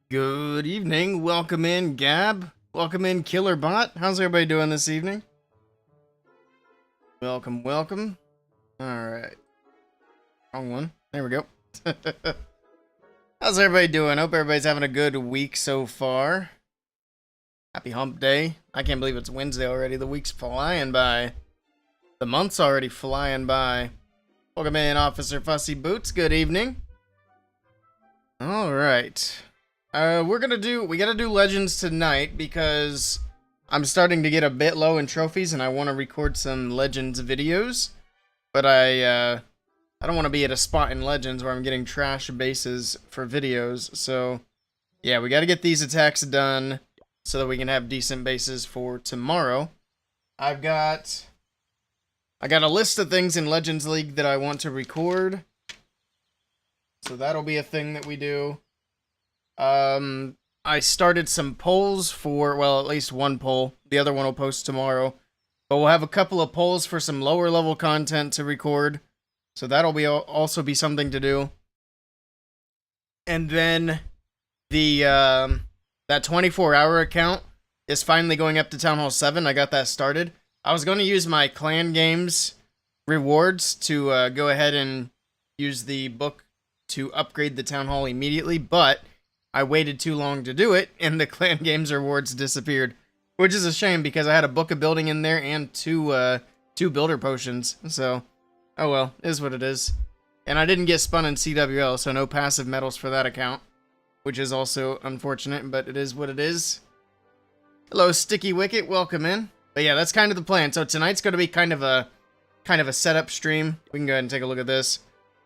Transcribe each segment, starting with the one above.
Good evening. Welcome in, Gab. Welcome in, Killerbot. How's everybody doing this evening? Welcome, welcome. Alright. Wrong one. There we go. How's everybody doing? Hope everybody's having a good week so far. Happy hump day. I can't believe it's Wednesday already. The week's flying by. The month's already flying by. Welcome in, Officer Fussy Boots. Good evening. Alright. We gotta do Legends tonight because I'm starting to get a bit low in trophies and I want to record some Legends videos. But I don't want to be at a spot in Legends where I'm getting trash bases for videos. So, yeah, we gotta get these attacks done so that we can have decent bases for tomorrow. I got a list of things in Legends League that I want to record. So that'll be a thing that we do. I started some polls for, well, at least one poll. The other one will post tomorrow. But we'll have a couple of polls for some lower level content to record. So that'll be also be something to do. And then the that 24-hour account is finally going up to Town Hall 7. I got that started. I was going to use my Clan Games rewards to go ahead and use the book to upgrade the Town Hall immediately, but I waited too long to do it, and the Clan Games rewards disappeared. Which is a shame, because I had a book of building in there and two builder potions. So, oh well, is what it is. And I didn't get spun in CWL, so no passive medals for that account. Which is also unfortunate, but it is what it is. Hello, Sticky Wicket, welcome in. But yeah, that's kind of the plan. So tonight's going to be kind of a setup stream. We can go ahead and take a look at this.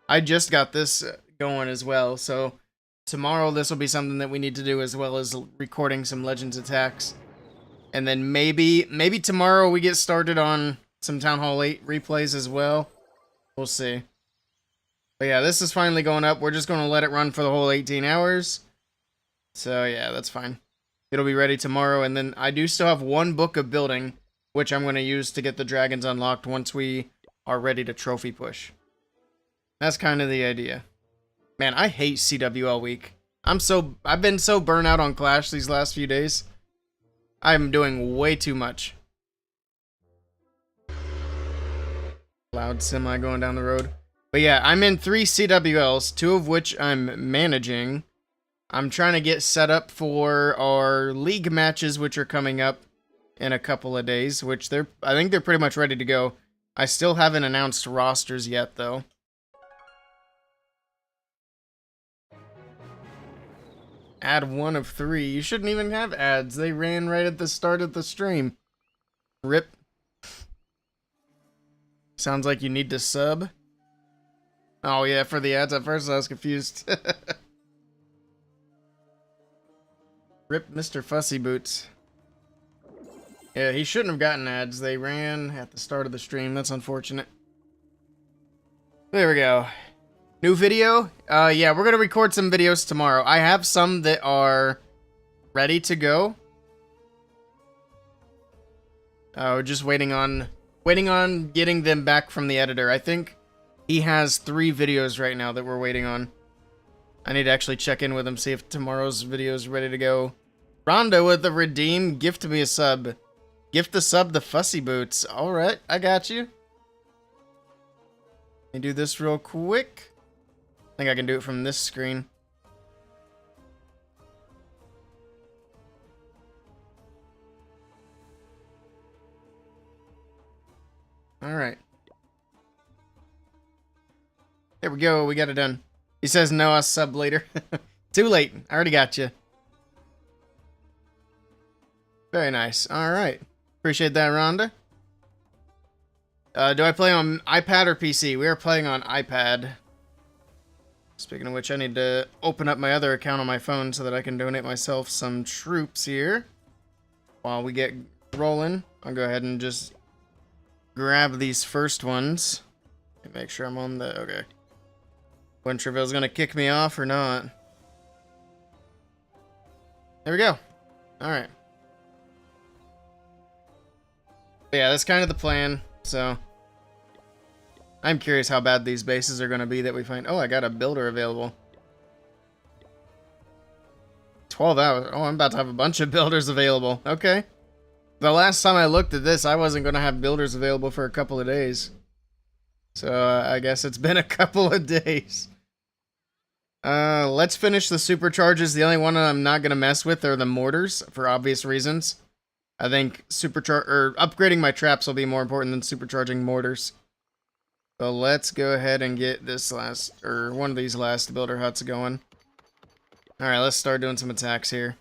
I just got this going as well, so tomorrow this will be something that we need to do, as well as recording some Legends attacks. And then maybe tomorrow we get started on some Town Hall 8 replays as well. We'll see. But yeah, this is finally going up. We're just going to let it run for the whole 18 hours. So yeah, that's fine. It'll be ready tomorrow. And then I do still have one book of building, which I'm going to use to get the dragons unlocked once we are ready to trophy push. That's kind of the idea. Man, I hate CWL week. I've been so burnt out on Clash these last few days. I'm doing way too much. Loud semi going down the road. But yeah, I'm in 3 CWLs, 2 of which I'm managing. I'm trying to get set up for our league matches, which are coming up in a couple of days, which I think they're pretty much ready to go. I still haven't announced rosters yet, though. Ad 1 of 3. You shouldn't even have ads. They ran right at the start of the stream. RIP. Sounds like you need to sub. Oh yeah, for the ads. At first I was confused. RIP Mr. Fussy Boots. Yeah, he shouldn't have gotten ads. They ran at the start of the stream. That's unfortunate. There we go. New video? Yeah, we're gonna record some videos tomorrow. I have some that are ready to go. We're just waiting on getting them back from the editor. I think he has 3 videos right now that we're waiting on. I need to actually check in with him, see if tomorrow's video is ready to go. Rondo with the redeem. Gift me a sub. Gift the sub the Fussy Boots. Alright, I got you. Let me do this real quick. I think I can do it from this screen. Alright. There we go, we got it done. He says no, I'll sub later. Too late, I already got you. Very nice, alright. Appreciate that, Rhonda. Do I play on iPad or PC? We are playing on iPad. Speaking of which, I need to open up my other account on my phone so that I can donate myself some troops here. While we get rolling, I'll go ahead and just grab these first ones. Make sure I'm on the... Okay. Wasn't sure if it was going to kick me off or not. There we go. Alright. Yeah, that's kind of the plan. So I'm curious how bad these bases are going to be that we find. Oh, I got a builder available. 12 hours. Oh, I'm about to have a bunch of builders available. Okay. The last time I looked at this, I wasn't going to have builders available for a couple of days. So I guess it's been a couple of days. Let's finish the supercharges. The only one I'm not going to mess with are the mortars for obvious reasons. I think upgrading my traps will be more important than supercharging mortars. So let's go ahead and get this one of these last builder huts going. Alright, let's start doing some attacks here.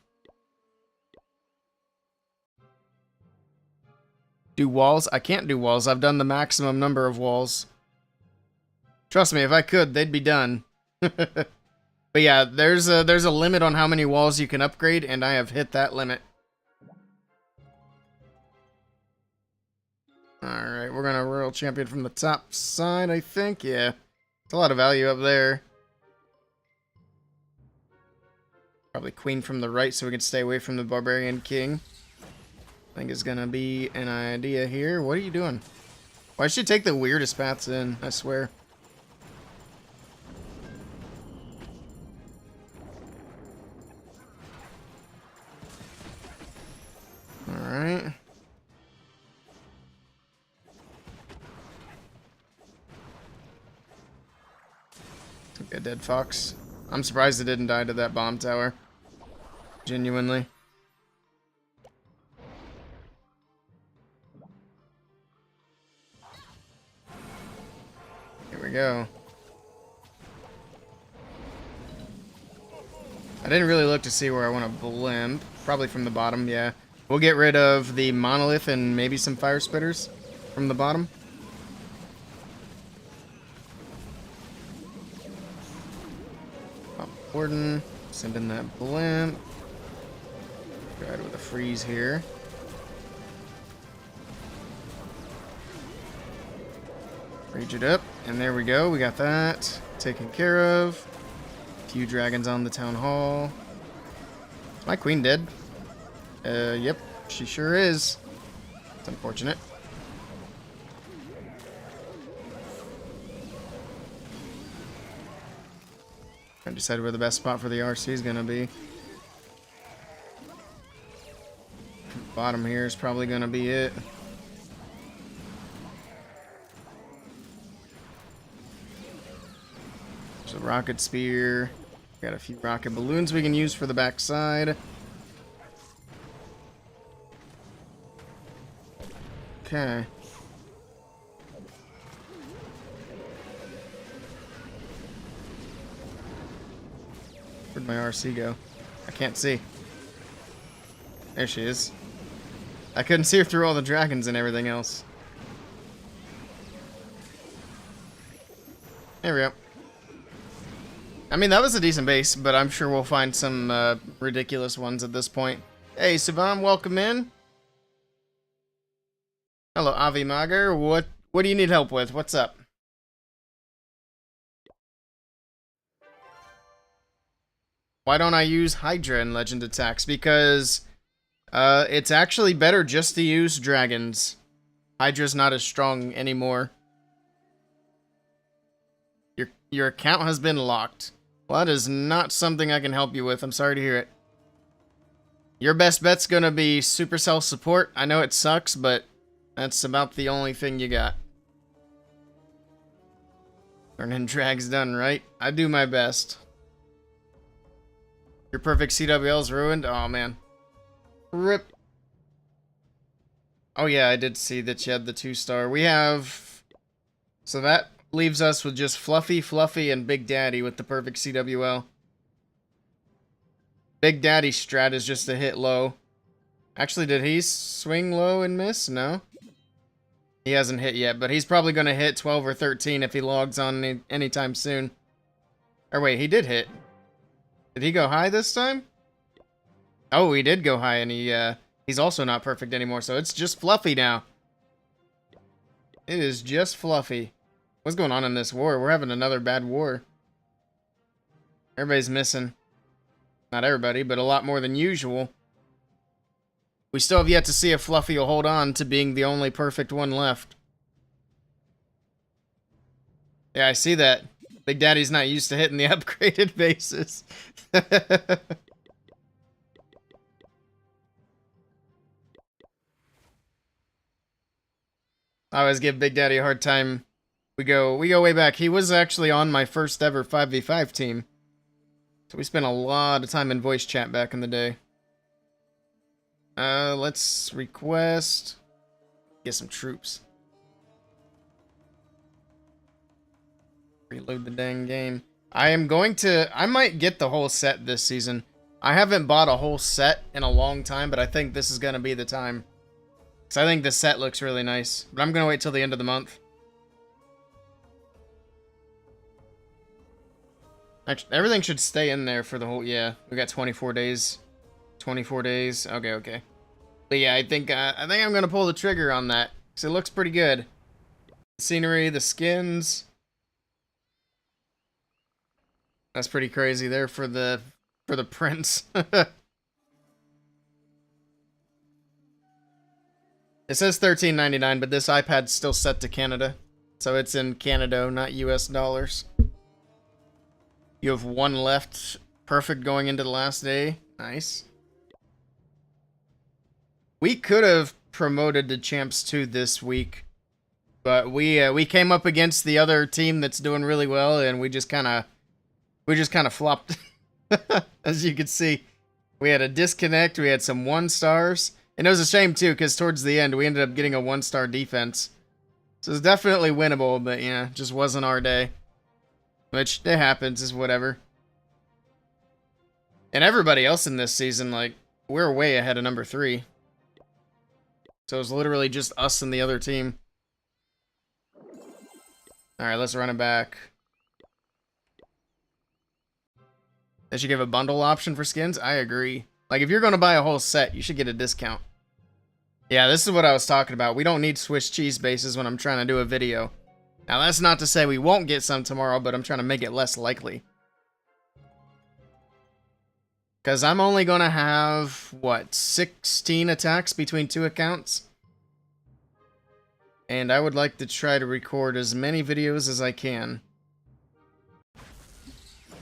Do walls? I can't do walls. I've done the maximum number of walls. Trust me, if I could, they'd be done. But yeah, there's a limit on how many walls you can upgrade, and I have hit that limit. Alright, we're gonna Royal Champion from the top side, I think. Yeah, it's a lot of value up there. Probably Queen from the right so we can stay away from the Barbarian King. I think is gonna be an idea here. What are you doing? Why should you take the weirdest paths in? I swear. Alright. Took a dead fox. I'm surprised it didn't die to that bomb tower. Genuinely. Here we go. I didn't really look to see where I want to blimp. Probably from the bottom, yeah. We'll get rid of the monolith and maybe some fire spitters from the bottom. Pop Warden. Send in that blimp. Go ahead with a freeze here. Rage it up. And there we go. We got that taken care of. Few dragons on the town hall. Is my queen dead? Yep, she sure is. It's unfortunate. I decided where the best spot for the RC is gonna be. Bottom here is probably gonna be it. There's a rocket spear. Got a few rocket balloons we can use for the backside. Okay. Where'd my RC go? I can't see. There she is. I couldn't see her through all the dragons and everything else. There we go. I mean, that was a decent base, but I'm sure we'll find some ridiculous ones at this point. Hey, Savam, welcome in. Hello, Avi Mager. What do you need help with? What's up? Why don't I use Hydra in Legend attacks? Because it's actually better just to use dragons. Hydra's not as strong anymore. Your account has been locked. Well, that is not something I can help you with. I'm sorry to hear it. Your best bet's gonna be Supercell support. I know it sucks, but that's about the only thing you got. Turning drags done, right? I do my best. Your perfect CWL's ruined? Oh, man. RIP. Oh, yeah, I did see that you had the 2-star. We have... So that leaves us with just Fluffy, and Big Daddy with the perfect CWL. Big Daddy's strat is just to hit low. Actually, did he swing low and miss? No. He hasn't hit yet, but he's probably going to hit 12 or 13 if he logs on anytime soon. Or wait, he did hit. Did he go high this time? Oh, he did go high, and he's also not perfect anymore, so it's just Fluffy now. It is just Fluffy. What's going on in this war? We're having another bad war. Everybody's missing. Not everybody, but a lot more than usual. We still have yet to see if Fluffy will hold on to being the only perfect one left. Yeah, I see that. Big Daddy's not used to hitting the upgraded bases. I always give Big Daddy a hard time. We go way back. He was actually on my first ever 5v5 team. So we spent a lot of time in voice chat back in the day. Let's request. Get some troops. Reload the dang game. I might get the whole set this season. I haven't bought a whole set in a long time, but I think this is going to be the time. Because I think the set looks really nice. But I'm going to wait till the end of the month. Actually, everything should stay in there for the whole... Yeah, we got 24 days. 24 days. Okay. But yeah, I think I'm going to pull the trigger on that. Because it looks pretty good. The scenery, the skins... That's pretty crazy there for the prince. It says $13.99, but this iPad's still set to Canada. So it's in Canada, not US dollars. You have one left. Perfect going into the last day. Nice. We could have promoted to Champs 2 this week. But we came up against the other team that's doing really well, and we just kind of flopped. As you can see, we had a disconnect. We had some 1-stars. And it was a shame, too, because towards the end, we ended up getting a 1-star defense. So it's definitely winnable, but yeah, just wasn't our day. Which, it happens, is whatever. And everybody else in this season, like, we're way ahead of number 3. So it was literally just us and the other team. Alright, let's run it back. They should give a bundle option for skins? I agree. Like, if you're going to buy a whole set, you should get a discount. Yeah, this is what I was talking about. We don't need Swiss cheese bases when I'm trying to do a video. Now, that's not to say we won't get some tomorrow, but I'm trying to make it less likely. Because I'm only going to have, what, 16 attacks between 2 accounts? And I would like to try to record as many videos as I can.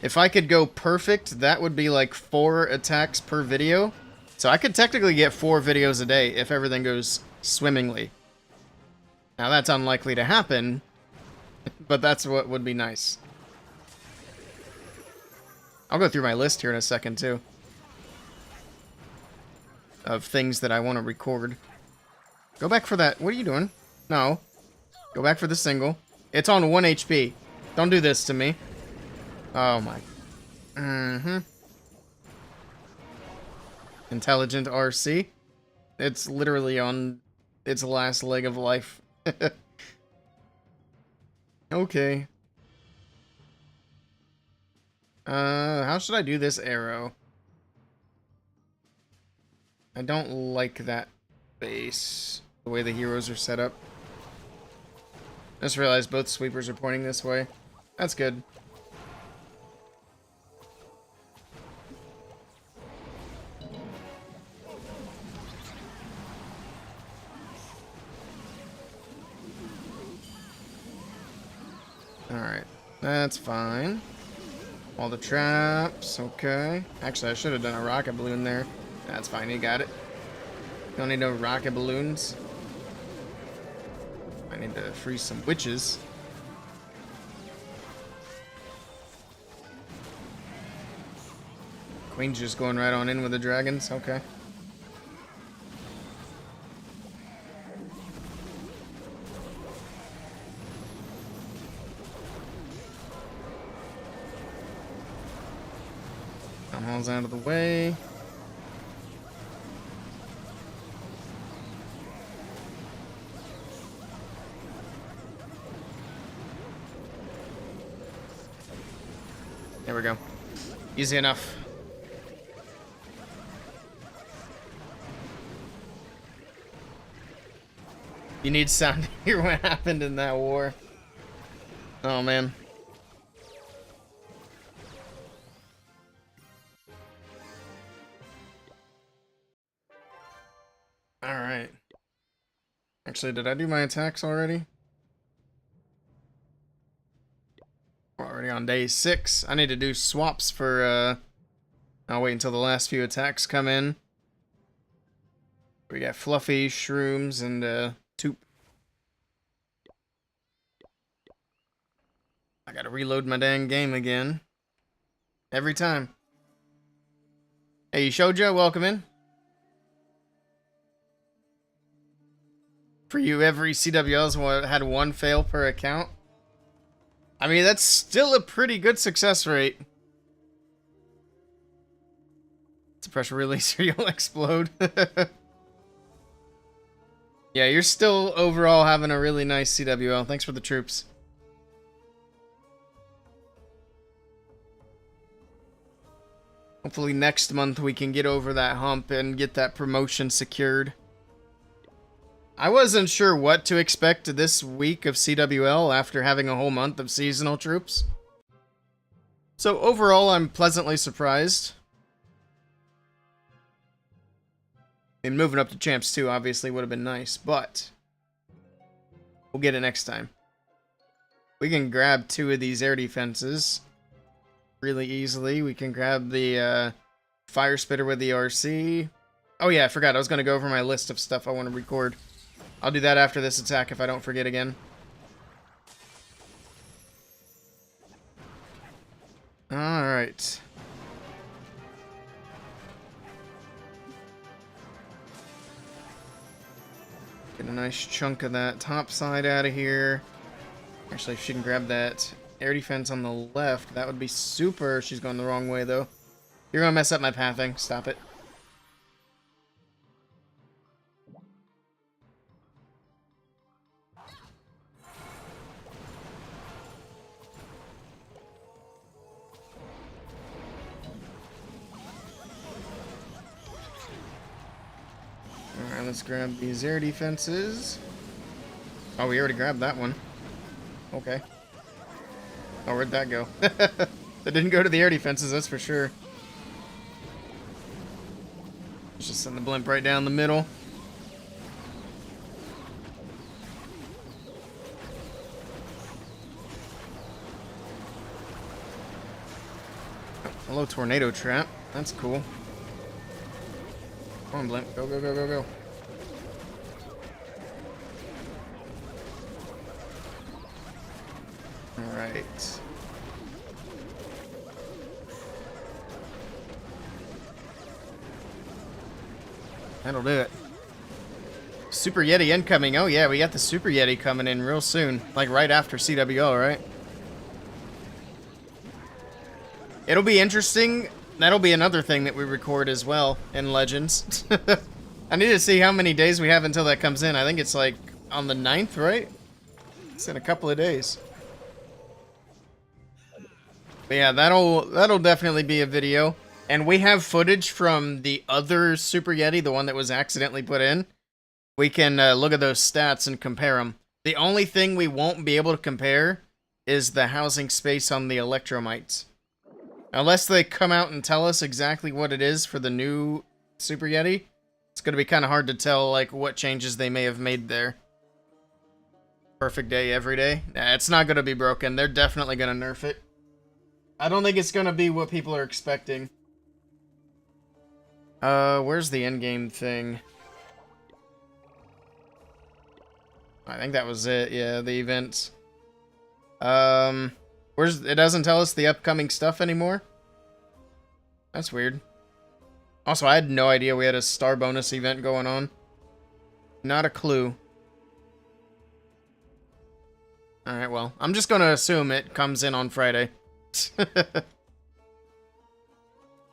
If I could go perfect, that would be like 4 attacks per video. So I could technically get 4 videos a day if everything goes swimmingly. Now that's unlikely to happen, but that's what would be nice. I'll go through my list here in a second too. Of things that I want to record. Go back for that. What are you doing? No. Go back for the single. It's on 1 HP. Don't do this to me. Oh my. Intelligent RC. It's literally on its last leg of life. Okay. How should I do this arrow? I don't like that base. The way the heroes are set up. I just realized both sweepers are pointing this way. That's good. Alright, that's fine. All the traps, okay. Actually, I should have done a rocket balloon there. That's fine, you got it. Don't need no rocket balloons. I need to freeze some witches. Queen's just going right on in with the dragons, okay. Town out of the way. There we go. Easy enough. You need sound to hear what happened in that war. Oh, man. Alright. Actually, did I do my attacks already? Already on day 6. I need to do swaps for, I'll wait until the last few attacks come in. We got Fluffy, Shrooms, and, Toop. I gotta reload my dang game again. Every time. Hey, Shoujo, welcome in. For you, every CWL's had 1 fail per account. I mean, that's still a pretty good success rate. It's a pressure releaser, you'll explode. Yeah, you're still overall having a really nice CWL. Thanks for the troops. Hopefully next month we can get over that hump and get that promotion secured. I wasn't sure what to expect this week of CWL after having a whole month of seasonal troops. So overall, I'm pleasantly surprised. And moving up to Champs 2 obviously would have been nice, but we'll get it next time. We can grab 2 of these air defenses really easily. We can grab the Fire Spitter with the RC. Oh yeah, I forgot. I was going to go over my list of stuff I want to record. I'll do that after this attack if I don't forget again. Alright. Get a nice chunk of that top side out of here. Actually, if she can grab that air defense on the left, that would be super. She's going the wrong way, though. You're going to mess up my pathing. Stop it. Alright, let's grab these air defenses. Oh, we already grabbed that one. Okay. Oh, where'd that go? That didn't go to the air defenses, that's for sure. Let's just send the blimp right down the middle. Oh, hello, tornado trap. That's cool. Come on, blimp. Go, go, go, go, go. Alright. That'll do it. Super Yeti incoming. Oh yeah, we got the Super Yeti coming in real soon. Like right after CWO, right? It'll be interesting. That'll be another thing that we record as well in Legends. I need to see how many days we have until that comes in. I think it's like on the 9th, right? It's in a couple of days. But yeah, that'll definitely be a video. And we have footage from the other Super Yeti, the one that was accidentally put in. We can look at those stats and compare them. The only thing we won't be able to compare is the housing space on the Electromites. Unless they come out and tell us exactly what it is for the new Super Yeti, it's going to be kind of hard to tell like what changes they may have made there. Perfect day every day? Nah, it's not going to be broken. They're definitely going to nerf it. I don't think it's going to be what people are expecting. Where's the endgame thing? I think that was it. Yeah, the events. It doesn't tell us the upcoming stuff anymore? That's weird. Also, I had no idea we had a star bonus event going on. Not a clue. Alright, well, I'm just gonna assume it comes in on Friday.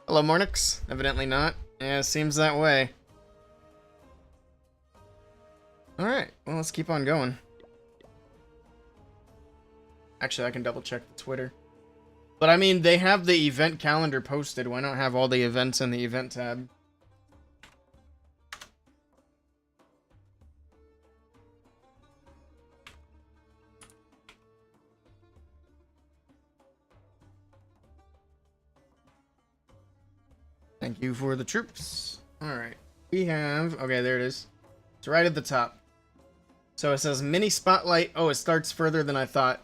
Hello, Mornix. Evidently not. Yeah, it seems that way. Alright, well, let's keep on going. Actually, I can double check the Twitter. But I mean, they have the event calendar posted. Why not have all the events in the event tab? Thank you for the troops. Alright. We have... Okay, there it is. It's right at the top. So it says mini spotlight. Oh, it starts further than I thought.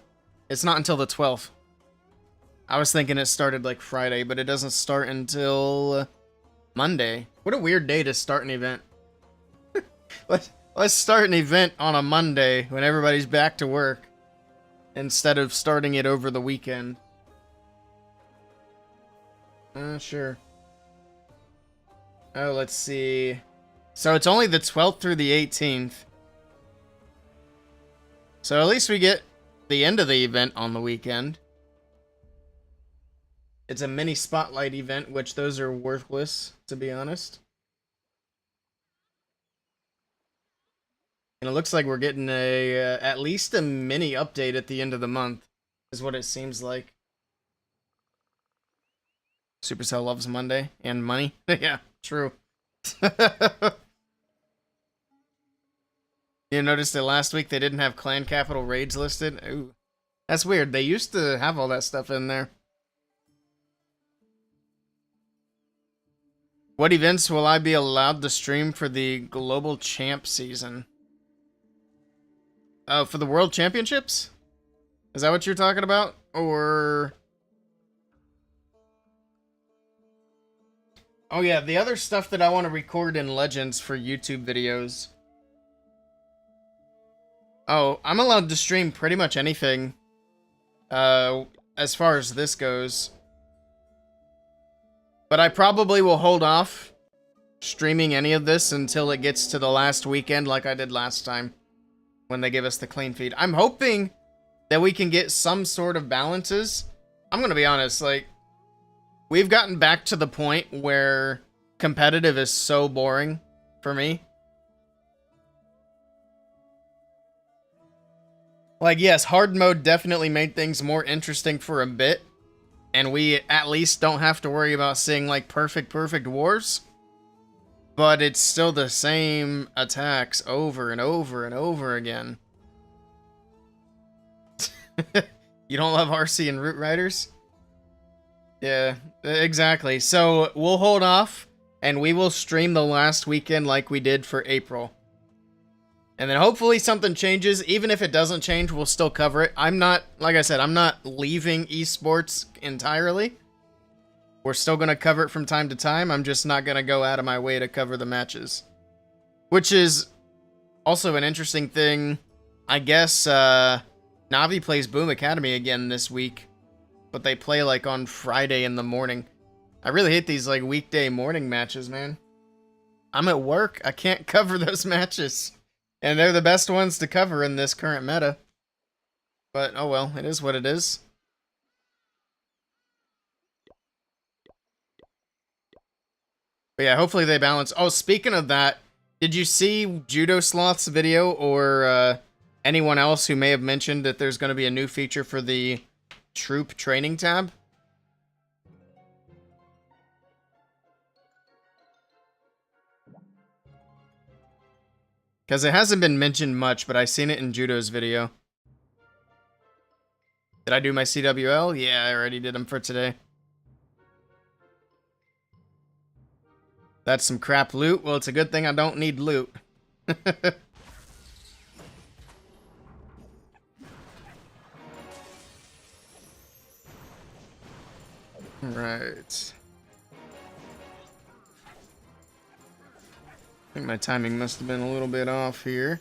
It's not until the 12th. I was thinking it started like Friday, but it doesn't start until Monday. What a weird day to start an event. Let's start an event on a Monday when everybody's back to work instead of starting it over the weekend. Sure. Oh, let's see. So it's only the 12th through the 18th. So at least we get the end of the event on the weekend. It's a mini spotlight event, which those are worthless, to be honest. And it looks like we're getting a at least a mini update at the end of the month, is what it seems like. Supercell loves Monday and money. Yeah, true. You noticed that last week they didn't have clan capital raids listed? Ooh, that's weird. They used to have all that stuff in there. What events will I be allowed to stream for the Global Champ season? For the World Championships? Is that what you're talking about? Or... Oh yeah, the other stuff that I want to record in Legends for YouTube videos. Oh, I'm allowed to stream pretty much anything. As far as this goes. But I probably will hold off streaming any of this until it gets to the last weekend like I did last time. When they give us the clean feed. I'm hoping that we can get some sort of balances. I'm gonna be honest, like, we've gotten back to the point where competitive is so boring for me. Like, yes, hard mode definitely made things more interesting for a bit. And we at least don't have to worry about seeing, like, perfect wars. But it's still the same attacks over and over and over again. You don't love RC and Root Riders? Yeah, exactly. So we'll hold off, and we will stream the last weekend like we did for April. And then hopefully something changes. Even if it doesn't change, we'll still cover it. I'm not, like I said, I'm not leaving esports entirely. We're still going to cover it from time to time. I'm just not going to go out of my way to cover the matches. Which is also an interesting thing. I guess Navi plays Boom Academy again this week. But they play like on Friday in the morning. I really hate these like weekday morning matches, man. I'm at work. I can't cover those matches. And they're the best ones to cover in this current meta. But oh well, it is what it is. But yeah, hopefully they balance. Oh, speaking of that, did you see Judo Sloth's video or anyone else who may have mentioned that there's going to be a new feature for the Troop Training tab? Because it hasn't been mentioned much, but I seen it in Judo's video. Did I do my CWL? Yeah, I already did them for today. That's some crap loot. Well, it's a good thing I don't need loot. Right. I think my timing must have been a little bit off here.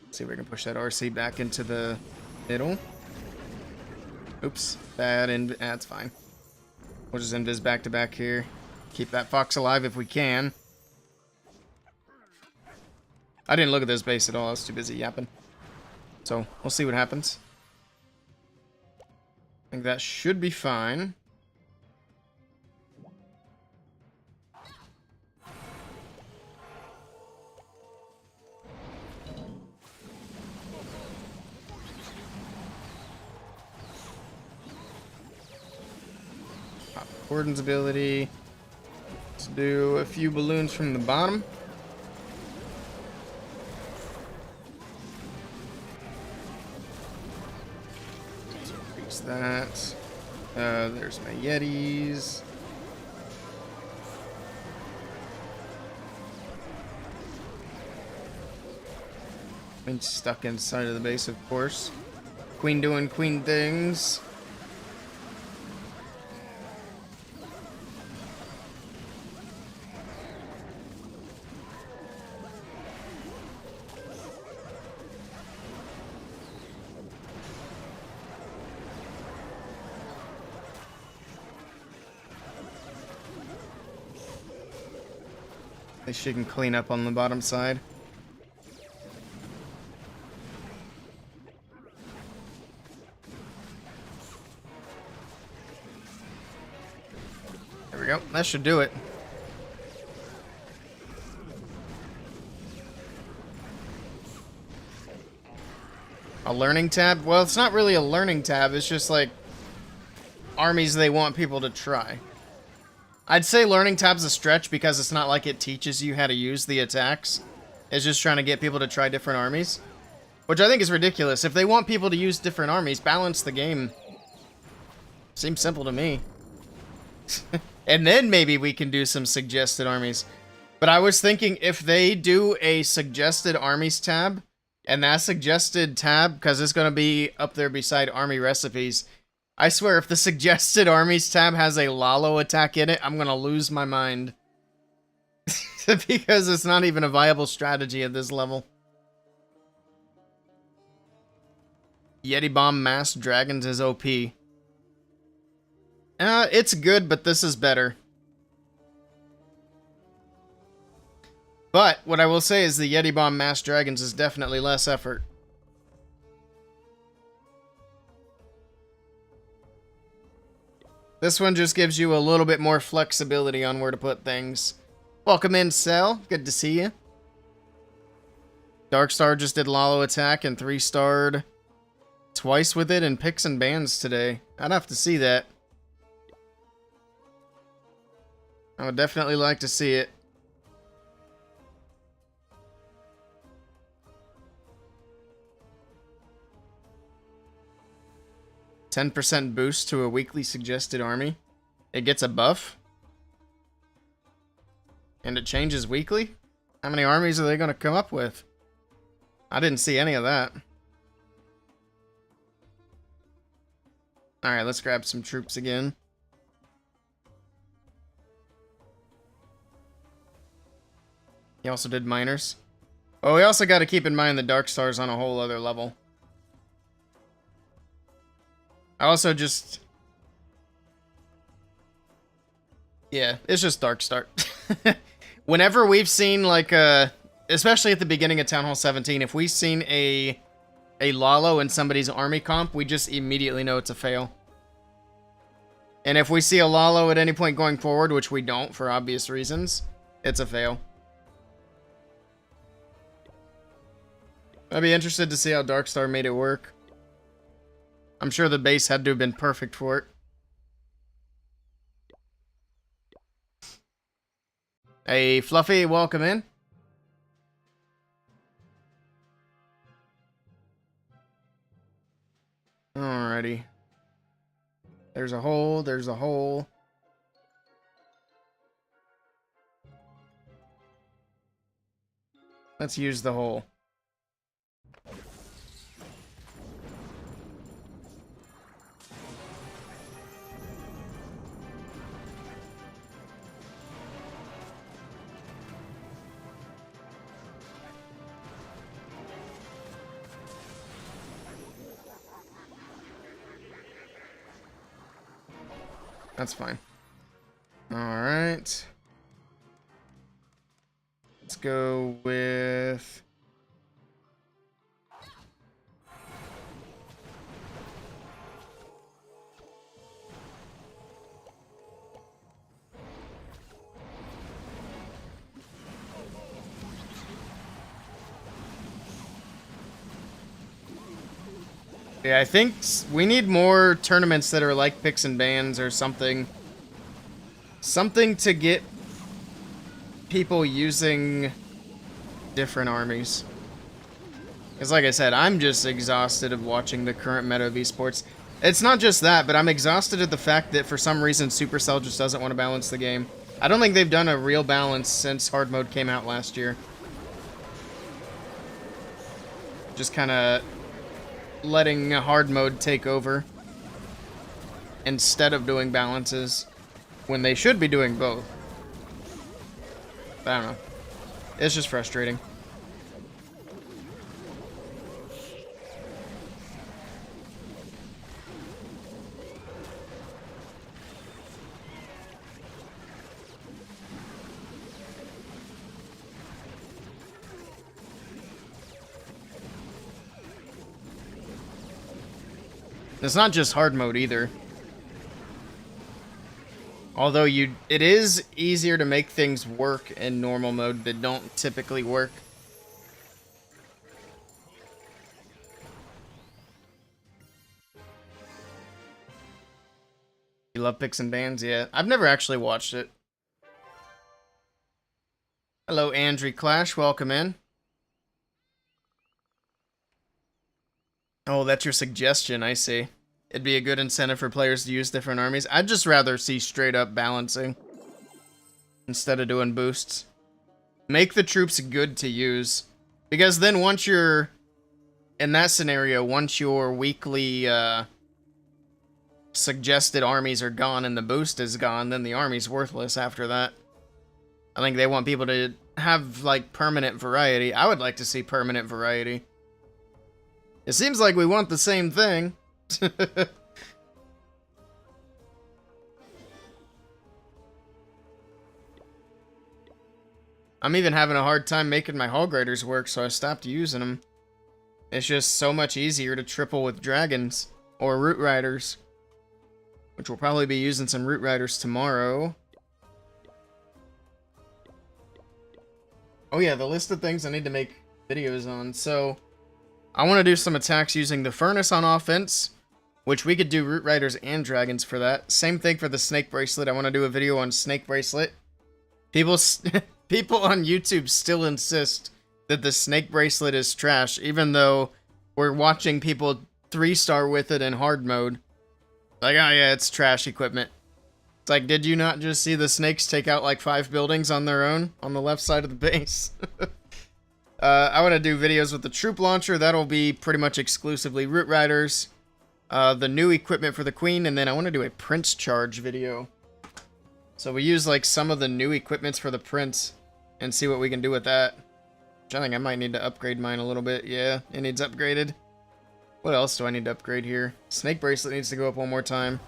Let's see if we can push that RC back into the middle. Oops. Bad. That's fine. We'll just invis back to back here. Keep that fox alive if we can. I didn't look at this base at all. I was too busy yapping. So, we'll see what happens. I think that should be fine. Pop Gordon's ability. Let's do a few balloons from the bottom. Fix that. There's my Yetis. Been stuck inside of the base, of course. Queen doing queen things. At least she can clean up on the bottom side. There we go. That should do it. A learning tab? Well, it's not really a learning tab. It's just like armies they want people to try. I'd say learning tab's a stretch because it's not like it teaches you how to use the attacks. It's just trying to get people to try different armies. Which I think is ridiculous. If they want people to use different armies, balance the game. Seems simple to me. And then maybe we can do some suggested armies. But I was thinking if they do a suggested armies tab, and that suggested tab, because it's going to be up there beside army recipes, I swear if the suggested armies tab has a Lalo attack in it, I'm going to lose my mind. Because it's not even a viable strategy at this level. Yeti Bomb Mass Dragons is OP. It's good, but this is better. But what I will say is the Yeti Bomb Mass Dragons is definitely less effort. This one just gives you a little bit more flexibility on where to put things. Welcome in, Cell. Good to see you. Darkstar just did Lalo attack and 3-starred twice with it in picks and bans today. I'd have to see that. I would definitely like to see it. %10 boost to a weekly suggested army. It gets a buff. And it changes weekly? How many armies are they going to come up with? I didn't see any of that. Alright, let's grab some troops again. He also did miners. Oh, we also got to keep in mind the Dark Star's on a whole other level. I also just... Yeah, it's just Dark Star. Whenever we've seen, like, especially at the beginning of Town Hall 17, if we've seen a Lalo in somebody's army comp, we just immediately know it's a fail. And if we see a Lalo at any point going forward, which we don't for obvious reasons, it's a fail. I'd be interested to see how Darkstar made it work. I'm sure the base had to have been perfect for it. Hey, Fluffy, welcome in. Alrighty. There's a hole, there's a hole. Let's use the hole. That's fine. Alright. Let's go with... Yeah, I think we need more tournaments that are like picks and bans or something. Something to get people using different armies. Because like I said, I'm just exhausted of watching the current meta of esports. It's not just that, but I'm exhausted at the fact that for some reason Supercell just doesn't want to balance the game. I don't think they've done a real balance since hard mode came out last year. Just kind of letting hard mode take over instead of doing balances when they should be doing both. I don't know. It's just frustrating. It's not just hard mode either. Although it is easier to make things work in normal mode that don't typically work. You love picks and bans? Yeah. I've never actually watched it. Hello, Andrew Clash. Welcome in. Oh, that's your suggestion. I see. It'd be a good incentive for players to use different armies. I'd just rather see straight up balancing instead of doing boosts. Make the troops good to use. Because then once you're... In that scenario, once your weekly suggested armies are gone and the boost is gone, then the army's worthless after that. I think they want people to have, like, permanent variety. I would like to see permanent variety. It seems like we want the same thing. I'm even having a hard time making my Hog Riders work, so I stopped using them. It's just so much easier to triple with dragons or Root Riders, which we'll probably be using some Root Riders tomorrow. Oh yeah, the list of things I need to make videos on. So I want to do some attacks using the Furnace on offense, which we could do Root Riders and Dragons for that. Same thing for the Snake Bracelet. I want to do a video on Snake Bracelet. People on YouTube still insist that the Snake Bracelet is trash, even though we're watching people 3-star with it in hard mode. Like, oh yeah, it's trash equipment. It's like, did you not just see the snakes take out like 5 buildings on their own on the left side of the base? I want to do videos with the troop launcher. That'll be pretty much exclusively Root Riders. The new equipment for the Queen, and then I want to do a Prince Charge video. So we use like some of the new equipments for the Prince and see what we can do with that. Which I think I might need to upgrade mine a little bit. Yeah, it needs upgraded. What else do I need to upgrade here? Snake Bracelet needs to go up one more time.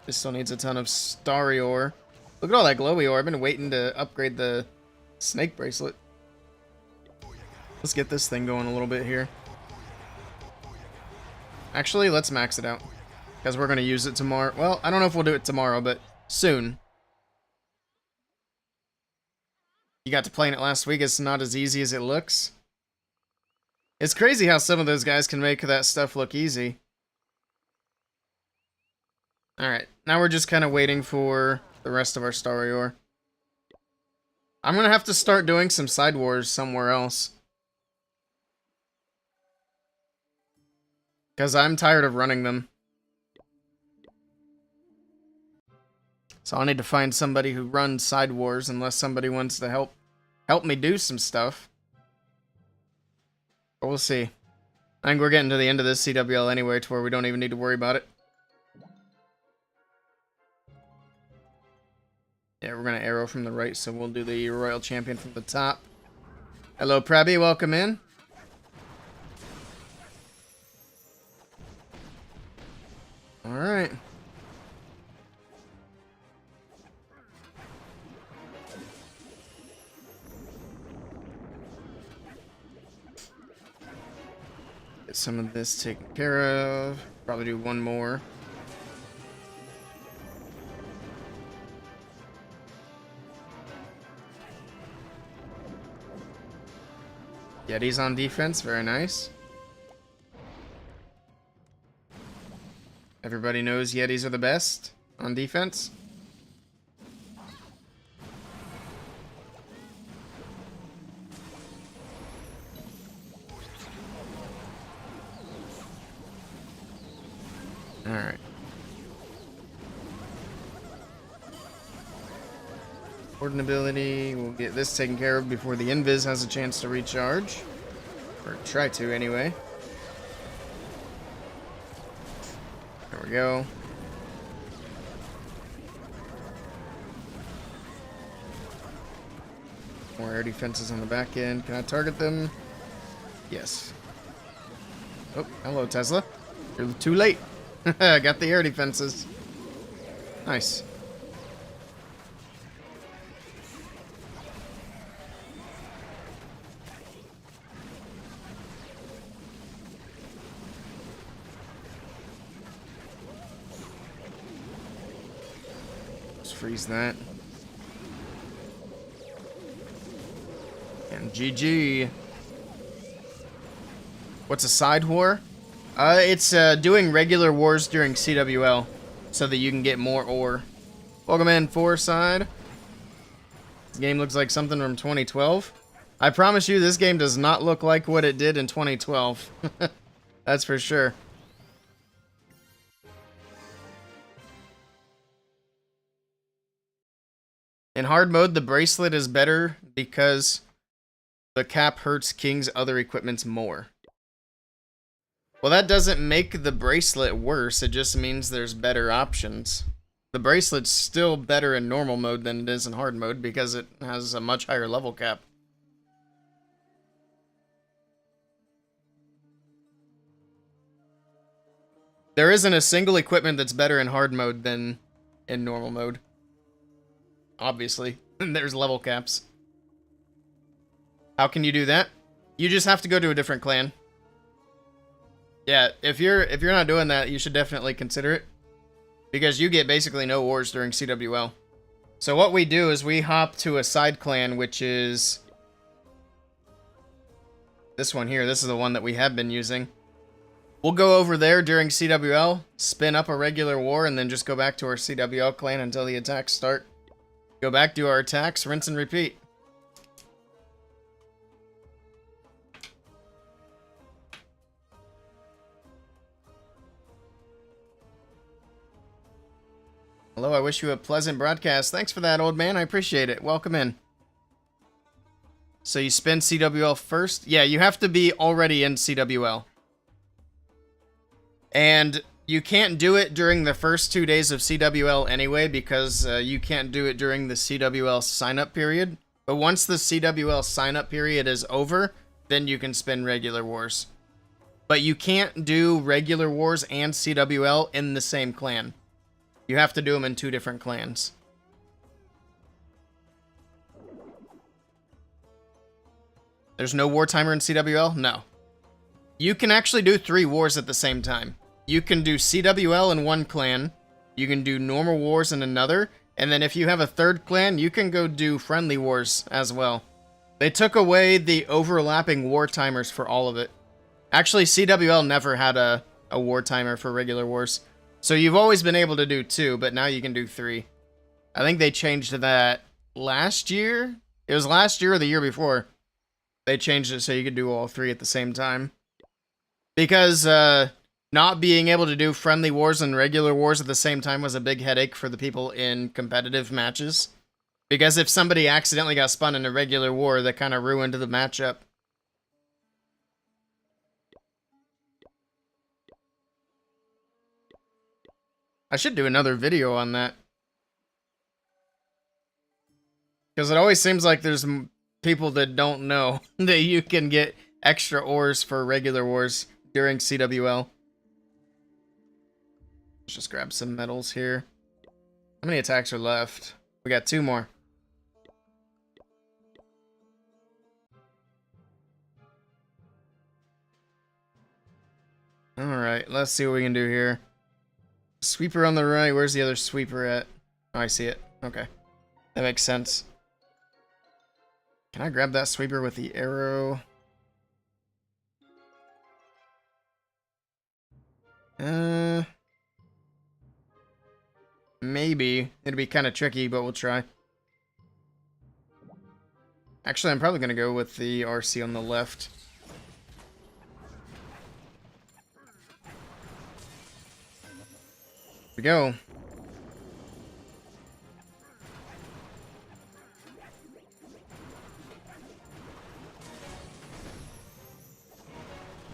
This still needs a ton of Starry Ore. Look at all that glowy ore. I've been waiting to upgrade the Snake Bracelet. Let's get this thing going a little bit here. Actually, let's max it out. Because we're going to use it tomorrow. Well, I don't know if we'll do it tomorrow, but soon. You got to playing it last week. It's not as easy as it looks. It's crazy how some of those guys can make that stuff look easy. Alright, now we're just kind of waiting for the rest of our Starry Ore. I'm going to have to start doing some side wars somewhere else. Because I'm tired of running them. So I'll need to find somebody who runs side wars unless somebody wants to help me do some stuff. But we'll see. I think we're getting to the end of this CWL anyway to where we don't even need to worry about it. Yeah, we're going to arrow from the right, so we'll do the Royal Champion from the top. Hello, Prabby. Welcome in. Alright. Get some of this taken care of. Probably do one more. Yeti's on defense, very nice. Everybody knows Yetis are the best on defense. Alright. Warden ability, we'll get this taken care of before the Invis has a chance to recharge. Or try to, anyway. There we go. More air defenses on the back end. Can I target them? Yes. Oh, hello, Tesla. You're too late. Got the air defenses. Nice. freeze that. And GG. What's a side war? It's doing regular wars during CWL so that you can get more ore. Welcome in, 4-side. This game looks like something from 2012. I promise you, this game does not look like what it did in 2012. That's for sure. In hard mode, the bracelet is better because the cap hurts King's other equipments more. Well, that doesn't make the bracelet worse, it just means there's better options. The bracelet's still better in normal mode than it is in hard mode because it has a much higher level cap. There isn't a single equipment that's better in hard mode than in normal mode. Obviously, there's level caps. How can you do that? You just have to go to a different clan. Yeah, if you're not doing that, you should definitely consider it. Because you get basically no wars during CWL. So what we do is we hop to a side clan, which is this one here. This is the one that we have been using. We'll go over there during CWL, spin up a regular war, and then just go back to our CWL clan until the attacks start. Go back, do our attacks, rinse and repeat. Hello, I wish you a pleasant broadcast. Thanks for that, old man. I appreciate it. Welcome in. So you spin CWL first? Yeah, you have to be already in CWL. And you can't do it during the first 2 days of CWL anyway, because you can't do it during the CWL sign-up period. But once the CWL sign-up period is over, then you can spin regular wars. But you can't do regular wars and CWL in the same clan. You have to do them in 2 different clans. There's no war timer in CWL? No. You can actually do 3 wars at the same time. You can do CWL in one clan, you can do normal wars in another, and then if you have a 3rd clan, you can go do friendly wars as well. They took away the overlapping war timers for all of it. Actually, CWL never had a war timer for regular wars. So you've always been able to do 2, but now you can do 3. I think they changed that last year? It was last year or the year before. They changed it so you could do all 3 at the same time. Because not being able to do friendly wars and regular wars at the same time was a big headache for the people in competitive matches. Because if somebody accidentally got spun in a regular war, that kind of ruined the matchup. I should do another video on that. Because it always seems like there's people that don't know that you can get extra ores for regular wars during CWL. Let's just grab some metals here. How many attacks are left? We got 2 more. Alright, let's see what we can do here. Sweeper on the right. Where's the other sweeper at? Oh, I see it. Okay. That makes sense. Can I grab that sweeper with the arrow? Maybe. It'd be kind of tricky, but we'll try. Actually, I'm probably going to go with the RC on the left. We go.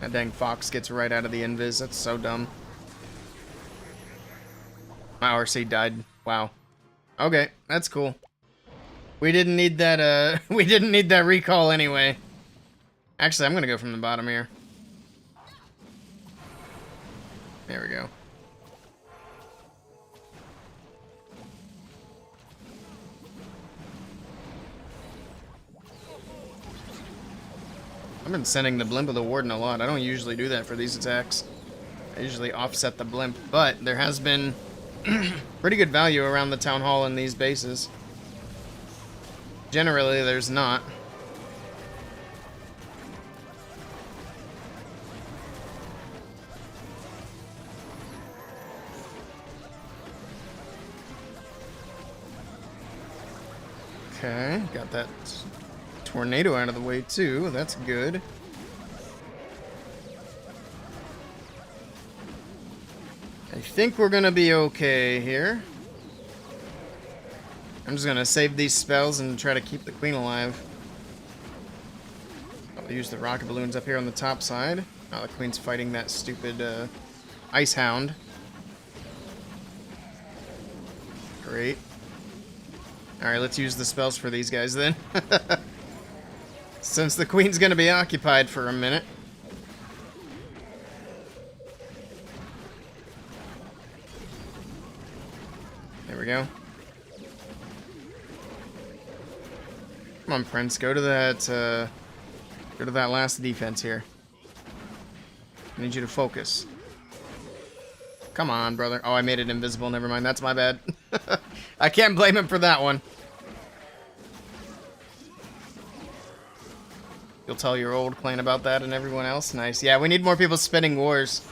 That dang fox gets right out of the invis. That's so dumb. My RC died. Wow. Okay, that's cool. We didn't need that, we didn't need that recall anyway. Actually, I'm gonna go from the bottom here. There we go. I've been sending the blimp of the warden a lot. I don't usually do that for these attacks. I usually offset the blimp, but there has been pretty good value around the town hall in these bases. Generally, there's not. Okay, got that tornado out of the way too. That's good. I think we're gonna be okay here. I'm just gonna save these spells and try to keep the queen alive. I'll use the rocket balloons up here on the top side. Oh, the queen's fighting that stupid ice hound. Great. Alright, let's use the spells for these guys then. Since the queen's gonna be occupied for a minute. There we go. Come on, Prince, go to that last defense here. I need you to focus. Come on, brother. Oh, I made it invisible. Never mind. That's my bad. I can't blame him for that one. You'll tell your old clan about that and everyone else? Nice. Yeah, we need more people spinning wars.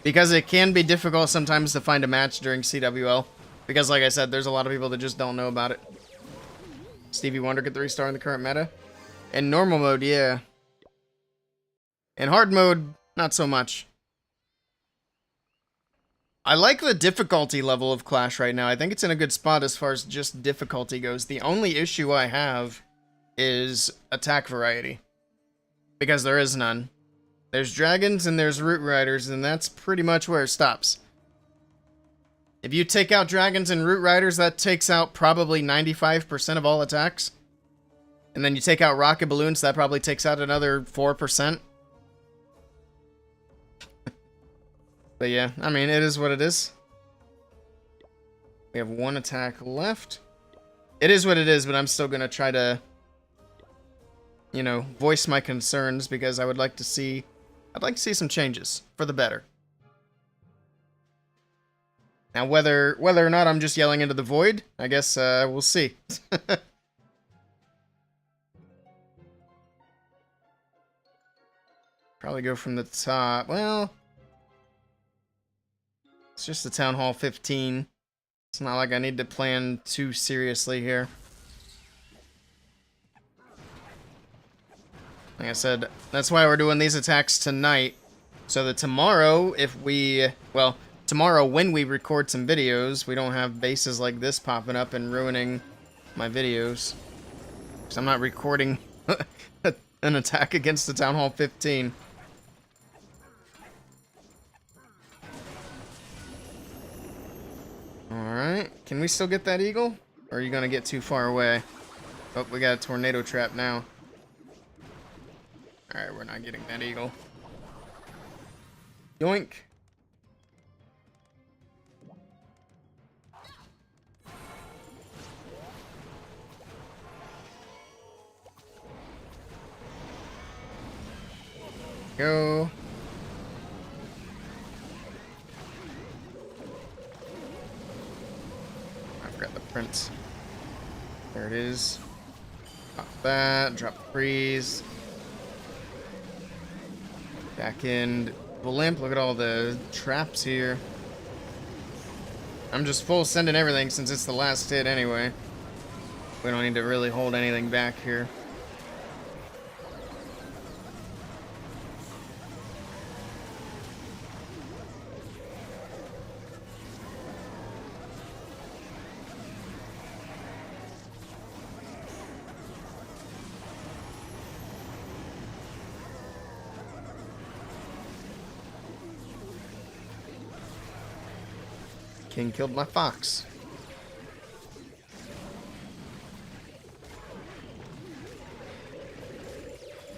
Because it can be difficult sometimes to find a match during CWL. Because, like I said, there's a lot of people that just don't know about it. Stevie Wonder get the 3-star in the current meta. In normal mode, yeah. In hard mode, not so much. I like the difficulty level of Clash right now. I think it's in a good spot as far as just difficulty goes. The only issue I have is attack variety. Because there is none. There's dragons and there's root riders, and that's pretty much where it stops. If you take out dragons and root riders, that takes out probably 95% of all attacks. And then you take out rocket balloons, that probably takes out another 4%. But yeah, I mean, it is what it is. We have one attack left. It is what it is, but I'm still going to try to, you know, voice my concerns because I would like to see, I'd like to see some changes for the better. Now, whether or not I'm just yelling into the void, I guess we'll see. Probably go from the top. Well, it's just the Town Hall 15. It's not like I need to plan too seriously here. Like I said, that's why we're doing these attacks tonight. So that tomorrow, tomorrow when we record some videos, we don't have bases like this popping up and ruining my videos. Because I'm not recording an attack against the Town Hall 15. Alright, can we still get that eagle? Or are you gonna get too far away? Oh, we got a tornado trap now. Alright, we're not getting that eagle. Yoink. Go. I forgot the prince. There it is. Pop that. Drop the freeze. Back in the limp. Look at all the traps here. I'm just full sending everything since it's the last hit anyway. We don't need to really hold anything back here. King killed my fox.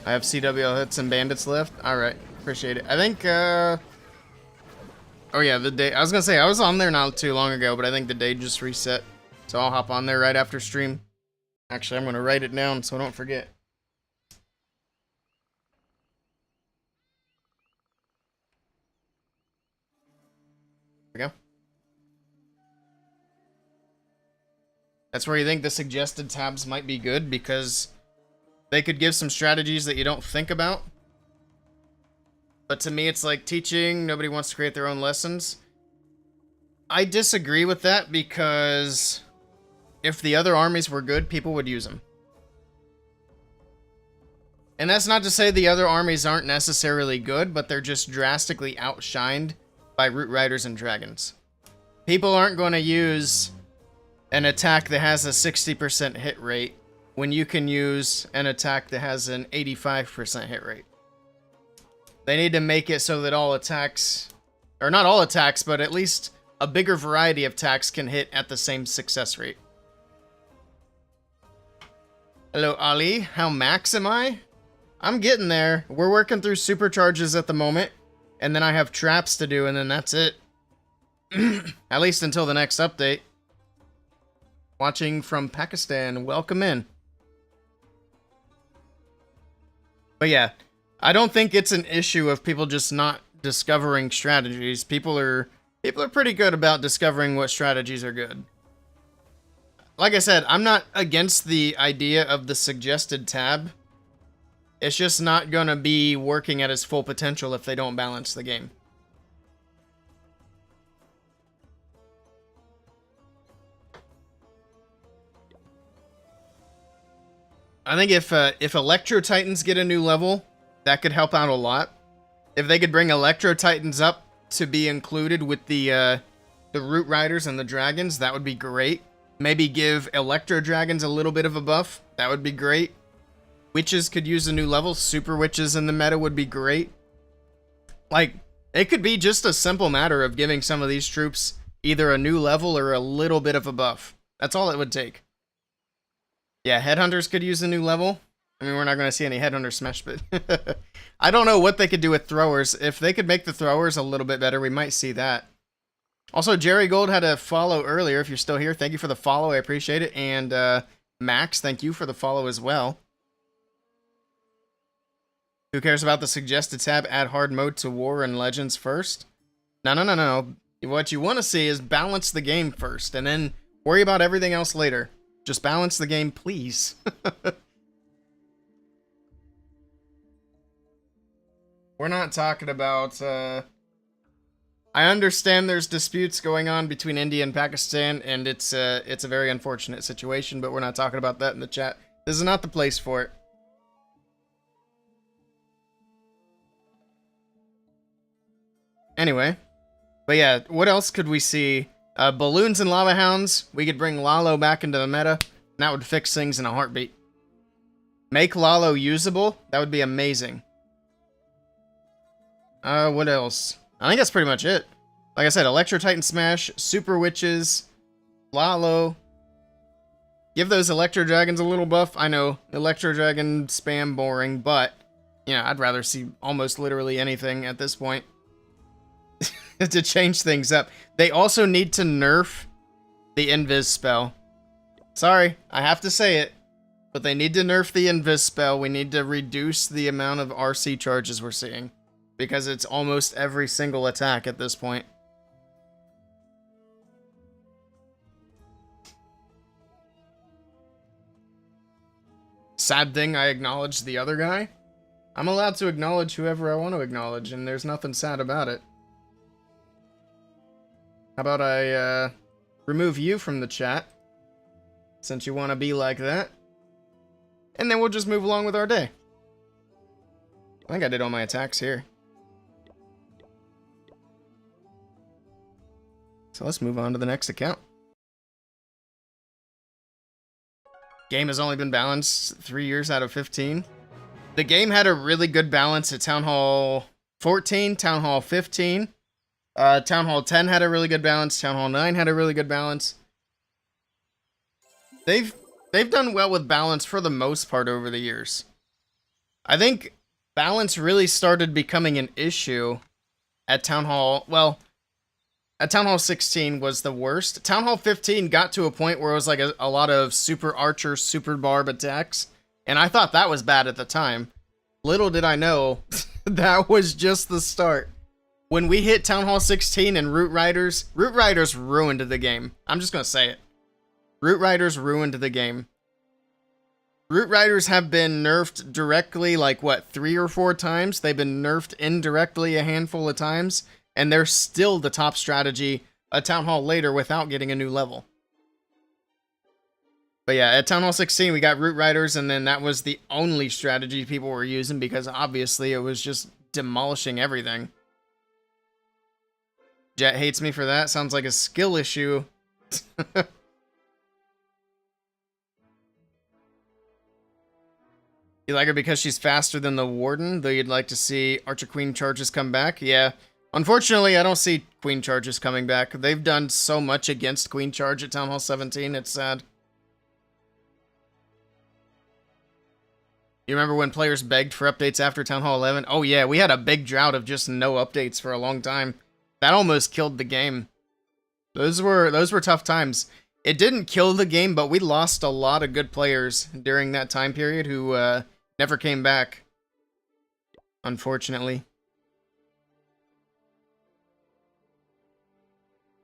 I have CWL hits and bandits left. Alright, appreciate it. I think, oh yeah, the day, I was gonna say, I was on there not too long ago, but I think the day just reset. So I'll hop on there right after stream. Actually, I'm gonna write it down so I don't forget. There we go. That's where you think the suggested tabs might be good, because they could give some strategies that you don't think about. But to me, it's like teaching. Nobody wants to create their own lessons. I disagree with that, because if the other armies were good, people would use them. And that's not to say the other armies aren't necessarily good, but they're just drastically outshined by Root Riders and Dragons. People aren't going to use an attack that has a 60% hit rate when you can use an attack that has an 85% hit rate. They need to make it so that all attacks, or not all attacks, but at least a bigger variety of attacks can hit at the same success rate. Hello, Ali. How max am I? I'm getting there. We're working through supercharges at the moment, and then I have traps to do, and then that's it. At least until the next update. Watching from Pakistan. Welcome in. But yeah, I don't think it's an issue of people just not discovering strategies. People are pretty good about discovering what strategies are good. Like I said, I'm not against the idea of the suggested tab. It's just not gonna be working at its full potential if they don't balance the game. I think if Electro Titans get a new level, that could help out a lot. If they could bring Electro Titans up to be included with the Root Riders and the Dragons, that would be great. Maybe give Electro Dragons a little bit of a buff. That would be great. Witches could use a new level. Super Witches in the meta would be great. Like, it could be just a simple matter of giving some of these troops either a new level or a little bit of a buff. That's all it would take. Yeah, Headhunters could use a new level. I mean, we're not going to see any Headhunter smash, but I don't know what they could do with Throwers. If they could make the Throwers a little bit better, we might see that. Also, Jerry Gold had a follow earlier. If you're still here, thank you for the follow. I appreciate it. And Max, thank you for the follow as well. Who cares about the suggested tab? Add hard mode to War and Legends first? No. What you want to see is balance the game first, and then worry about everything else later. Just balance the game, please. We're not talking about... I understand there's disputes going on between India and Pakistan, and it's a very unfortunate situation, but we're not talking about that in the chat. This is not the place for it. Anyway, but yeah, what else could we see? Balloons and Lava Hounds. We could bring Lalo back into the meta, and that would fix things in a heartbeat. Make Lalo usable. That would be amazing. What else? I think that's pretty much it. Like I said, Electro Titan Smash, Super Witches, Lalo. Give those Electro Dragons a little buff. I know, Electro Dragon spam boring, but, you know, I'd rather see almost literally anything at this point. To change things up. They also need to nerf the Invis spell. Sorry, I have to say it, but they need to nerf the Invis spell. We need to reduce the amount of RC charges we're seeing, because it's almost every single attack at this point. Sad thing, I acknowledged the other guy. I'm allowed to acknowledge whoever I want to acknowledge, and there's nothing sad about it. How about I remove you from the chat, since you want to be like that. And then we'll just move along with our day. I think I did all my attacks here. So let's move on to the next account. Game has only been balanced 3 years out of 15. The game had a really good balance at Town Hall 14, Town Hall 15. Town Hall 10 had a really good balance. Town Hall 9 had a really good balance. They've done well with balance for the most part over the years. I think balance really started becoming an issue at Town Hall... Well, at Town Hall 16 was the worst. Town Hall 15 got to a point where it was like a lot of super archer, super barb attacks. And I thought that was bad at the time. Little did I know, that was just the start. When we hit Town Hall 16 and Root Riders ruined the game. I'm just gonna say it. Root Riders ruined the game. Root Riders have been nerfed directly, like, what, 3 or 4 times? They've been nerfed indirectly a handful of times, and they're still the top strategy a Town Hall later without getting a new level. But yeah, at Town Hall 16, we got Root Riders, and then that was the only strategy people were using because obviously it was just demolishing everything. Jet hates me for that. Sounds like a skill issue. You like her because she's faster than the Warden, though you'd like to see Archer Queen charges come back? Yeah. Unfortunately, I don't see Queen charges coming back. They've done so much against Queen charge at Town Hall 17, it's sad. You remember when players begged for updates after Town Hall 11? Oh yeah, we had a big drought of just no updates for a long time. That almost killed the game. Those were tough times. It didn't kill the game, but we lost a lot of good players during that time period who never came back, unfortunately.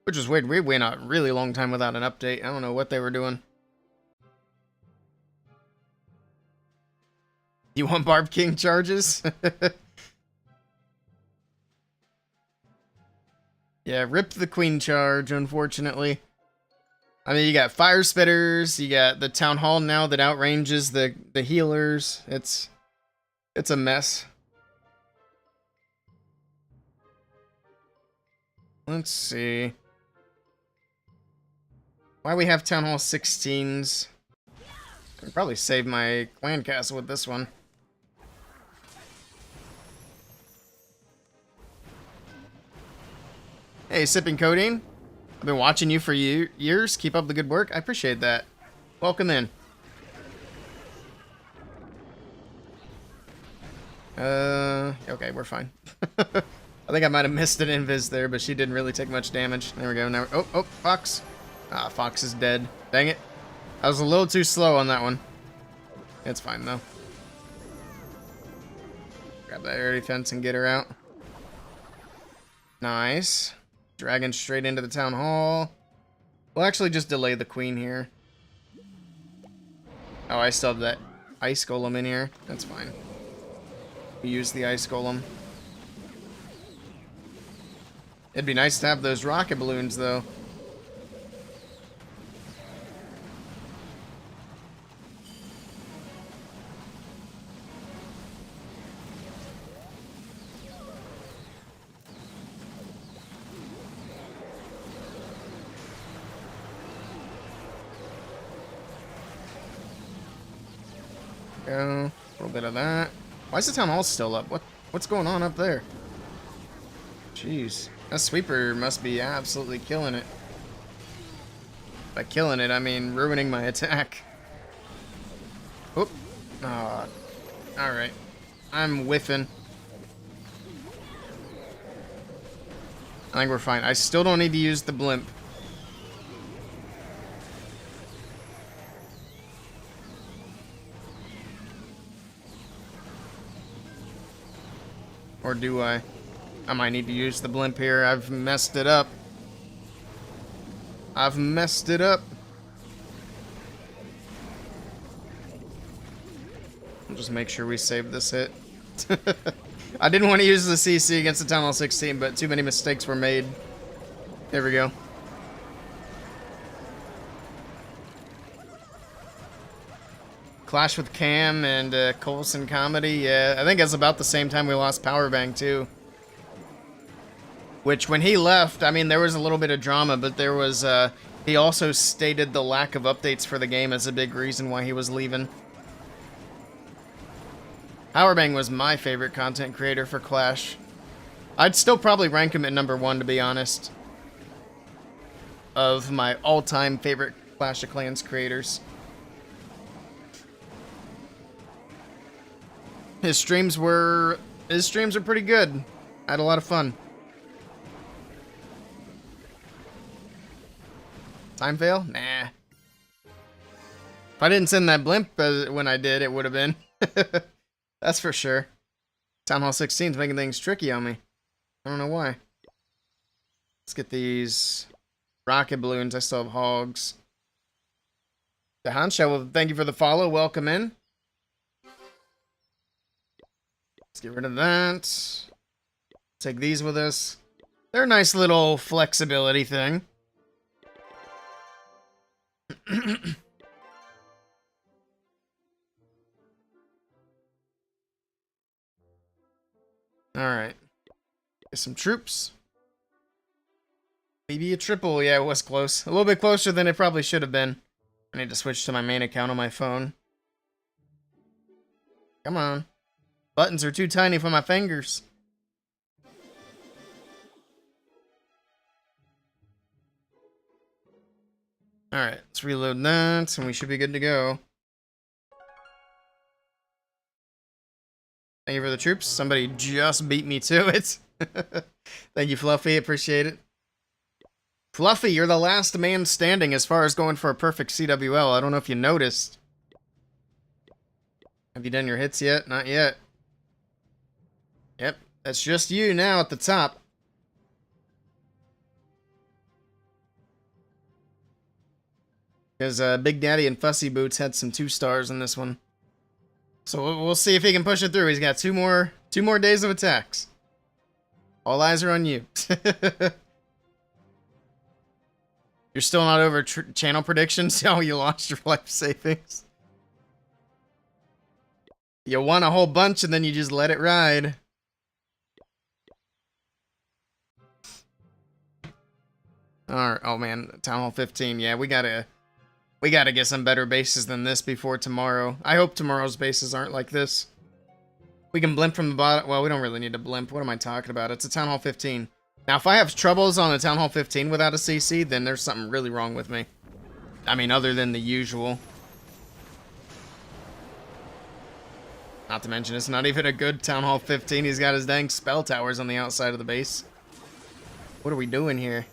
Which is weird. We went a really long time without an update. I don't know what they were doing. You want Barb King charges? Yeah, rip the Queen charge, unfortunately. I mean, you got Fire Spitters, you got the Town Hall now that outranges the healers. It's a mess. Let's see. Why we have Town Hall 16s? I can probably save my clan castle with this one. Hey, Sipping Codeine. I've been watching you for years. Keep up the good work. I appreciate that. Welcome in. Okay, we're fine. I think I might have missed an invis there, but she didn't really take much damage. There we go. Now, oh, Fox. Ah, Fox is dead. Dang it. I was a little too slow on that one. It's fine, though. Grab that air defense and get her out. Nice. Dragon straight into the Town Hall. We'll actually just delay the Queen here. Oh, I still have that Ice Golem in here. That's fine. We use the Ice Golem. It'd be nice to have those rocket balloons, though. Go. A little bit of that. Why is the Town Hall still up? What's going on up there? Jeez. That sweeper must be absolutely killing it. By killing it, I mean ruining my attack. Oop. Oh. Alright. I'm whiffing. I think we're fine. I still don't need to use the blimp. Or do I? I might need to use the blimp here. I've messed it up. I've messed it up. I'll just make sure we save this hit. I didn't want to use the CC against the Town Hall 16, but too many mistakes were made. There we go. Clash with Cam and Coulson Comedy. Yeah, I think it's about the same time we lost Powerbang, too. Which, when he left, I mean, there was a little bit of drama, but there was, he also stated the lack of updates for the game as a big reason why he was leaving. Powerbang was my favorite content creator for Clash. I'd still probably rank him at #1, to be honest, of my all-time favorite Clash of Clans creators. His streams were pretty good. I had a lot of fun. Time fail? Nah. If I didn't send that blimp when I did, it would have been. That's for sure. Town Hall 16 is making things tricky on me. I don't know why. Let's get these rocket balloons. I still have hogs. The Hansha, well, thank you for the follow. Welcome in. Let's get rid of that. Take these with us. They're a nice little flexibility thing. Alright. Get some troops. Maybe a triple. Yeah, it was close. A little bit closer than it probably should have been. I need to switch to my main account on my phone. Come on. Buttons are too tiny for my fingers. Alright, let's reload that, and we should be good to go. Thank you for the troops. Somebody just beat me to it. Thank you, Fluffy. Appreciate it. Fluffy, you're the last man standing as far as going for a perfect CWL. I don't know if you noticed. Have you done your hits yet? Not yet. Yep, that's just you now at the top. Because Big Daddy and Fussy Boots had some 2 stars in this one. So we'll see if he can push it through. He's got two more days of attacks. All eyes are on you. You're still not over channel predictions? Oh, you lost your life savings. You won a whole bunch and then you just let it ride. Alright, oh man, Town Hall 15. Yeah, we gotta get some better bases than this before tomorrow. I hope tomorrow's bases aren't like this. We can blimp from the bottom. Well, we don't really need to blimp. What am I talking about? It's a Town Hall 15. Now, if I have troubles on a Town Hall 15 without a CC, then there's something really wrong with me. I mean, other than the usual. Not to mention, it's not even a good Town Hall 15. He's got his dang spell towers on the outside of the base. What are we doing here?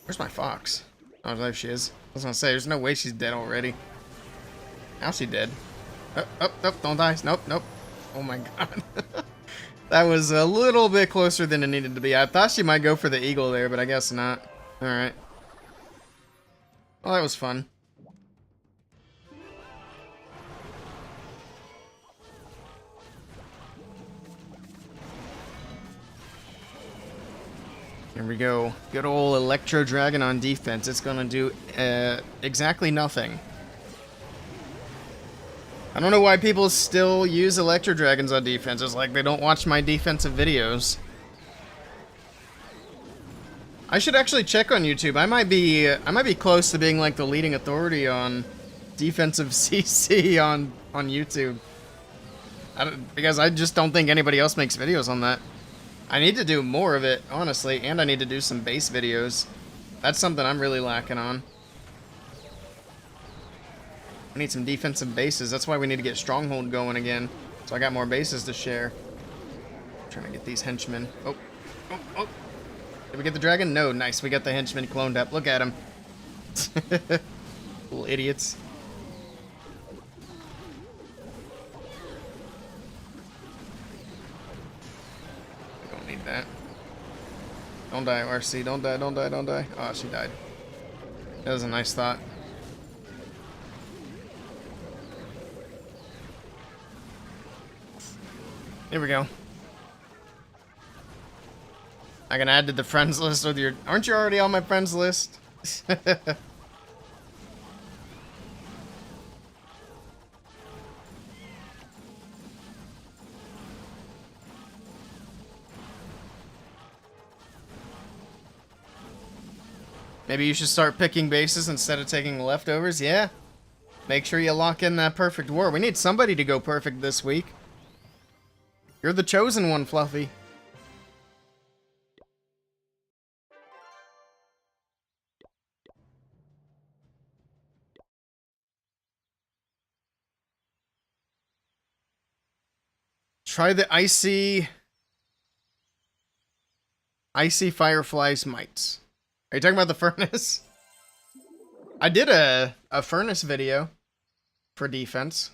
Where's my fox? Oh, there she is. I was gonna say, there's no way she's dead already. How's she dead? Oh, don't die. Nope. Oh my god. That was a little bit closer than it needed to be. I thought she might go for the eagle there, but I guess not. Alright. Well, that was fun. Here we go. Good old Electro Dragon on defense. It's gonna do exactly nothing. I don't know why people still use Electro Dragons on defense. It's like they don't watch my defensive videos. I should actually check on YouTube. I might be close to being like the leading authority on defensive CC on YouTube. Because I just don't think anybody else makes videos on that. I need to do more of it, honestly, and I need to do some base videos. That's something I'm really lacking on. We need some defensive bases. That's why we need to get Stronghold going again. So I got more bases to share. I'm trying to get these henchmen. Oh. Did we get the dragon? No, nice. We got the henchmen cloned up. Look at them. Little idiots. We don't need that. Don't die, RC. Don't die. Oh, she died. That was a nice thought. Here we go. I can add to the friends list with your... Aren't you already on my friends list? Maybe you should start picking bases instead of taking leftovers. Yeah. Make sure you lock in that perfect war. We need somebody to go perfect this week. You're the chosen one, Fluffy. Try the icy firefly's mites. Are you talking about the furnace? I did a furnace video for defense.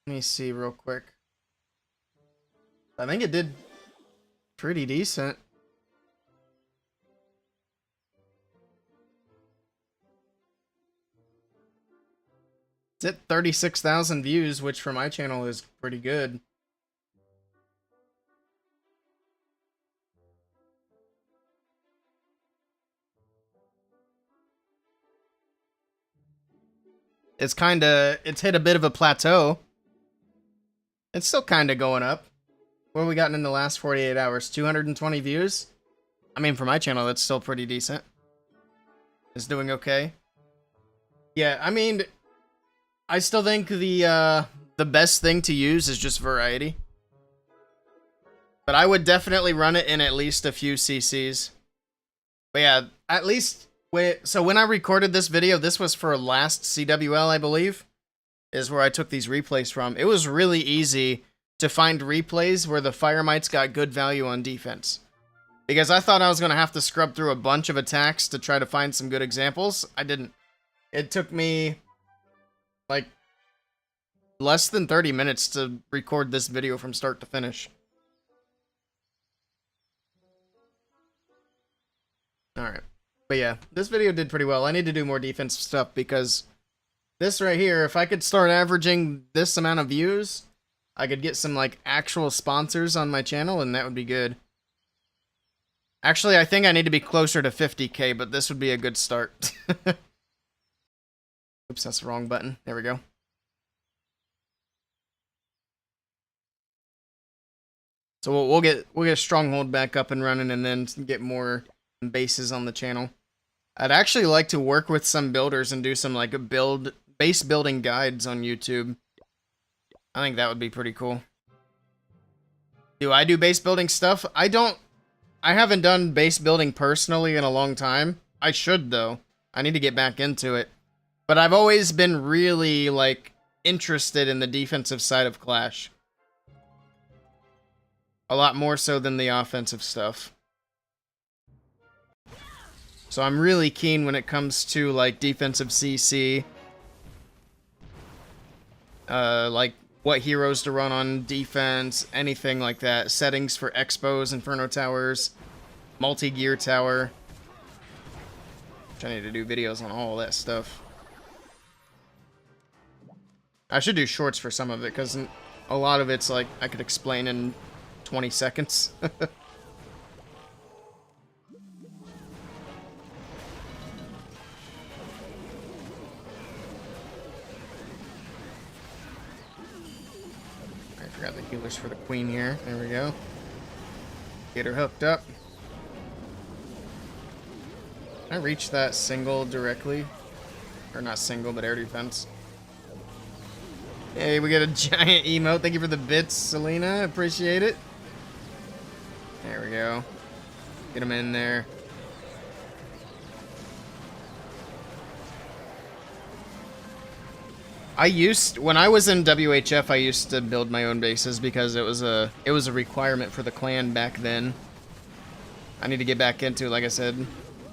Let me see real quick. I think it did pretty decent. It's at 36,000 views, which for my channel is pretty good. It's hit a bit of a plateau. It's still kind of going up. What have we gotten in the last 48 hours? 220 views? I mean, for my channel, that's still pretty decent. It's doing okay. Yeah, I mean, I still think the best thing to use is just variety. But I would definitely run it in at least a few CCs. But yeah, at least... So when I recorded this video, this was for last CWL, I believe, is where I took these replays from. It was really easy to find replays where the Fire Mites got good value on defense. Because I thought I was going to have to scrub through a bunch of attacks to try to find some good examples. I didn't. It took me, like, less than 30 minutes to record this video from start to finish. Alright. But yeah, this video did pretty well. I need to do more defensive stuff because this right here, if I could start averaging this amount of views, I could get some, like, actual sponsors on my channel, and that would be good. Actually, I think I need to be closer to 50k, but this would be a good start. Oops, that's the wrong button. There we go. So we'll get Stronghold back up and running, and then get more bases on the channel. I'd actually like to work with some builders and do some, like, base building guides on YouTube. I think that would be pretty cool. Do I do base building stuff? I haven't done base building personally in a long time. I should, though. I need to get back into it. But I've always been really, like, interested in the defensive side of Clash. A lot more so than the offensive stuff. So I'm really keen when it comes to, like, defensive CC. Like, what heroes to run on defense, anything like that. Settings for Expos, Inferno Towers, multi-gear tower. Which I need to do videos on all that stuff. I should do shorts for some of it, because a lot of it's, like, I could explain in 20 seconds. Got the healers for the queen here. There we go. Get her hooked up. Can I reach that single directly? Or not single, but air defense. Hey, we got a giant emote. Thank you for the bits, Selena. Appreciate it. There we go. Get him in there. When I was in WHF, I used to build my own bases because it was a requirement for the clan back then. I need to get back into it, like I said,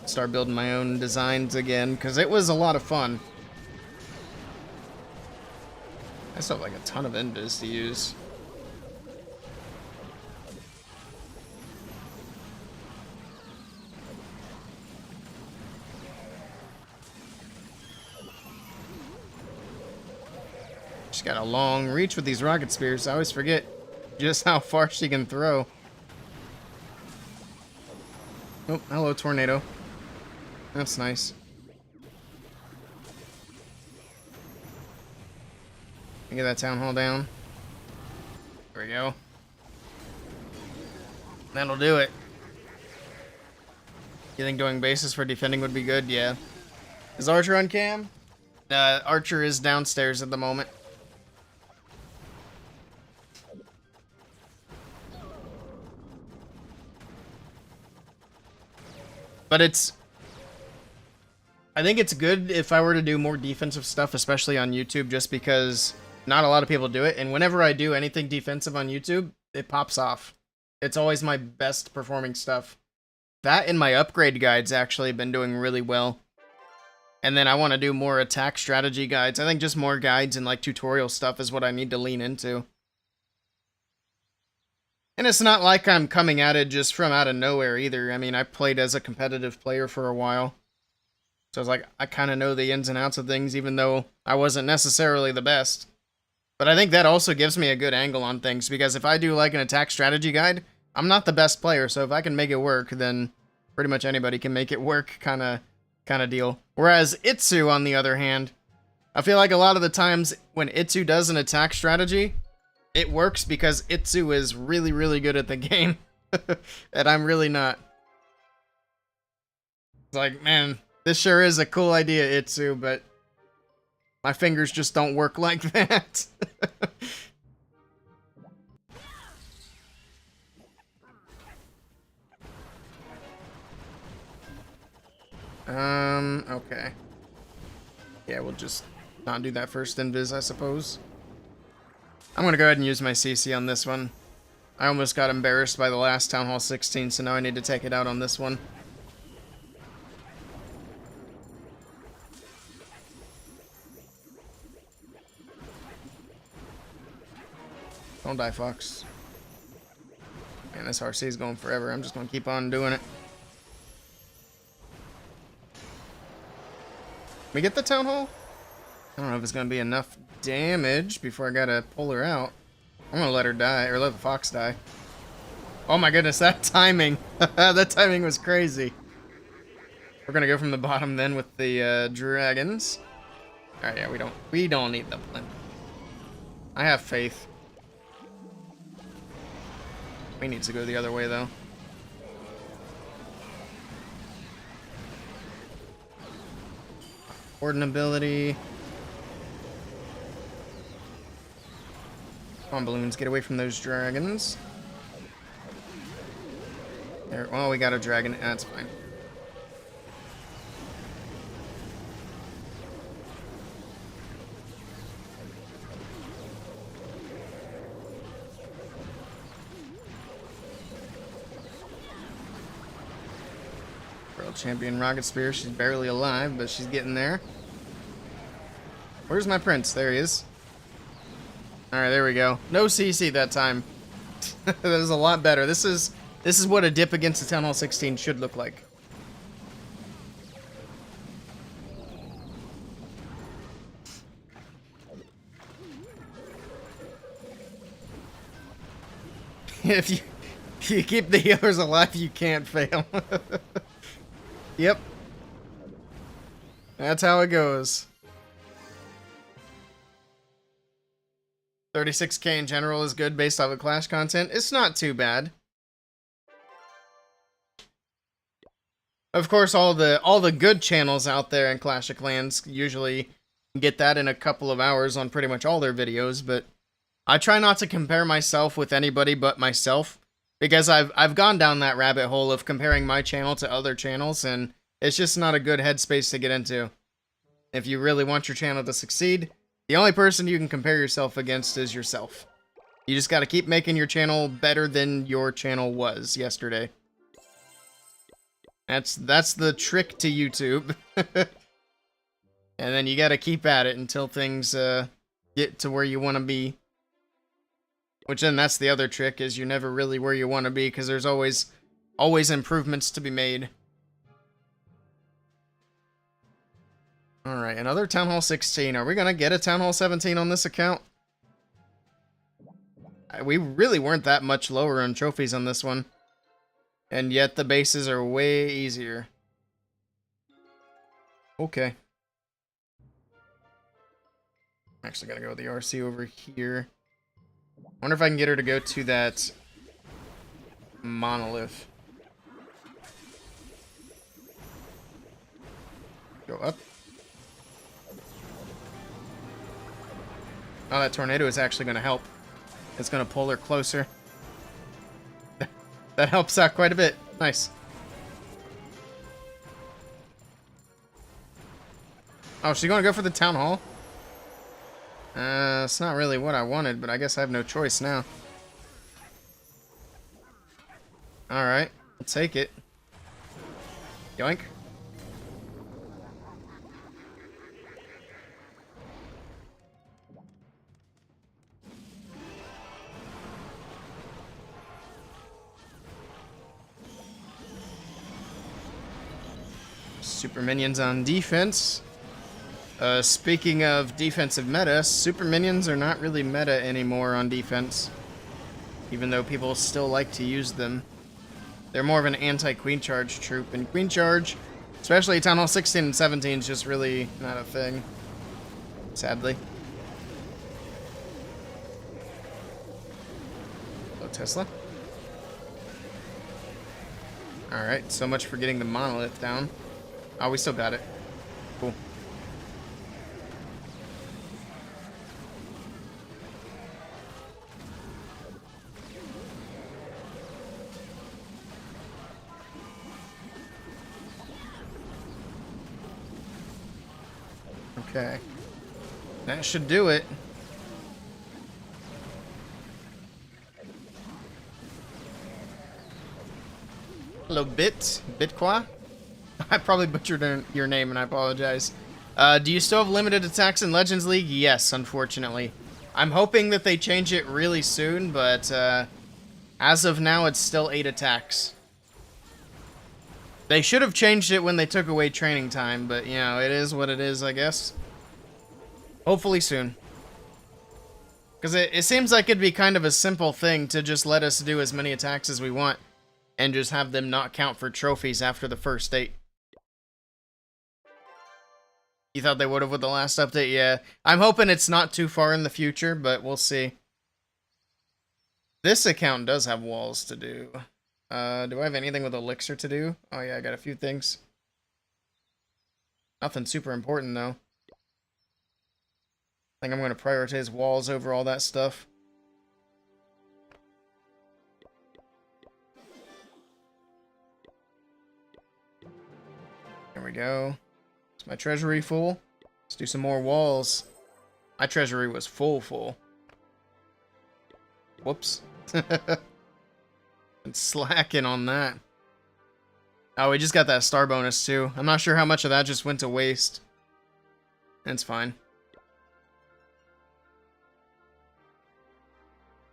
start building my own designs again, because it was a lot of fun. I still have like a ton of endas to use. She's got a long reach with these rocket spears. I always forget just how far she can throw. Oh, hello, tornado. That's nice. Get that town hall down. There we go. That'll do it. You think doing bases for defending would be good? Yeah. Is Archer on cam? Archer is downstairs at the moment. But I think it's good if I were to do more defensive stuff, especially on YouTube, just because not a lot of people do it. And whenever I do anything defensive on YouTube, it pops off. It's always my best performing stuff. That and my upgrade guides actually have been doing really well. And then I want to do more attack strategy guides. I think just more guides and like tutorial stuff is what I need to lean into. And it's not like I'm coming at it just from out of nowhere either. I mean, I played as a competitive player for a while. So it's like, I kind of know the ins and outs of things, even though I wasn't necessarily the best. But I think that also gives me a good angle on things, because if I do like an attack strategy guide, I'm not the best player, so if I can make it work, then pretty much anybody can make it work kind of deal. Whereas Itsu, on the other hand, I feel like a lot of the times when Itsu does an attack strategy, it works because Itsu is really, really good at the game. And I'm really not. It's like, man, this sure is a cool idea, Itsu, but my fingers just don't work like that. Okay. Yeah, we'll just not do that first invis, I suppose. I'm gonna go ahead and use my CC on this one. I almost got embarrassed by the last Town Hall 16, so now I need to take it out on this one. Don't die, Fox. Man, this RC is going forever. I'm just gonna keep on doing it. We get the Town Hall? I don't know if it's gonna be enough damage before I gotta pull her out. I'm gonna let her die, or let the Fox die. Oh my goodness, that timing. That timing was crazy. We're gonna go from the bottom then with the dragons. Alright, yeah, we don't need the plinth. I have faith. We need to go the other way though. Warden ability. Come on, balloons, get away from those dragons. There, well, we got a dragon. That's fine. World champion Rocket Spear. She's barely alive, but she's getting there. Where's my prince? There he is. Alright, there we go. No CC that time. That was a lot better. This is what a dip against the Town Hall 16 should look like. If you keep the healers alive, you can't fail. Yep. That's how it goes. 36k in general is good based off of Clash content. It's not too bad. Of course, all the good channels out there in Clash of Clans usually get that in a couple of hours on pretty much all their videos, but I try not to compare myself with anybody but myself, because I've gone down that rabbit hole of comparing my channel to other channels, and it's just not a good headspace to get into. If you really want your channel to succeed, the only person you can compare yourself against is yourself. You just gotta keep making your channel better than your channel was yesterday. That's the trick to YouTube. And then you gotta keep at it until things get to where you want to be. Which then that's the other trick, is you're never really where you want to be, because there's always improvements to be made. Alright, another Town Hall 16. Are we gonna get a Town Hall 17 on this account? We really weren't that much lower on trophies on this one. And yet the bases are way easier. Okay. I'm actually gonna go with the RC over here. Wonder if I can get her to go to that monolith. Go up. Oh, that tornado is actually going to help. It's going to pull her closer. That helps out quite a bit. Nice. Oh, she's going to go for the Town Hall? It's not really what I wanted, but I guess I have no choice now. Alright, I'll take it. Yoink. Super minions on defense. Speaking of defensive meta, super minions are not really meta anymore on defense. Even though people still like to use them. They're more of an anti-queen charge troop. And queen charge, especially Town Hall 16 and 17, is just really not a thing. Sadly. Hello, Tesla. Alright, so much for getting the monolith down. Oh, we still got it. Cool. Okay. That should do it. Hello, Bitqua? I probably butchered your name and I apologize. Do you still have limited attacks in Legends League? Yes, unfortunately. I'm hoping that they change it really soon, but as of now, it's still 8 attacks. They should have changed it when they took away training time, but, you know, it is what it is, I guess. Hopefully soon. Because it seems like it'd be kind of a simple thing to just let us do as many attacks as we want and just have them not count for trophies after the first 8. You thought they would have with the last update? Yeah. I'm hoping it's not too far in the future, but we'll see. This account does have walls to do. Do I have anything with Elixir to do? Oh yeah, I got a few things. Nothing super important though. I think I'm going to prioritize walls over all that stuff. There we go. Is my treasury full? Let's do some more walls. My treasury was full. Whoops. And slacking on that. Oh, we just got that star bonus too. I'm not sure how much of that just went to waste. That's fine.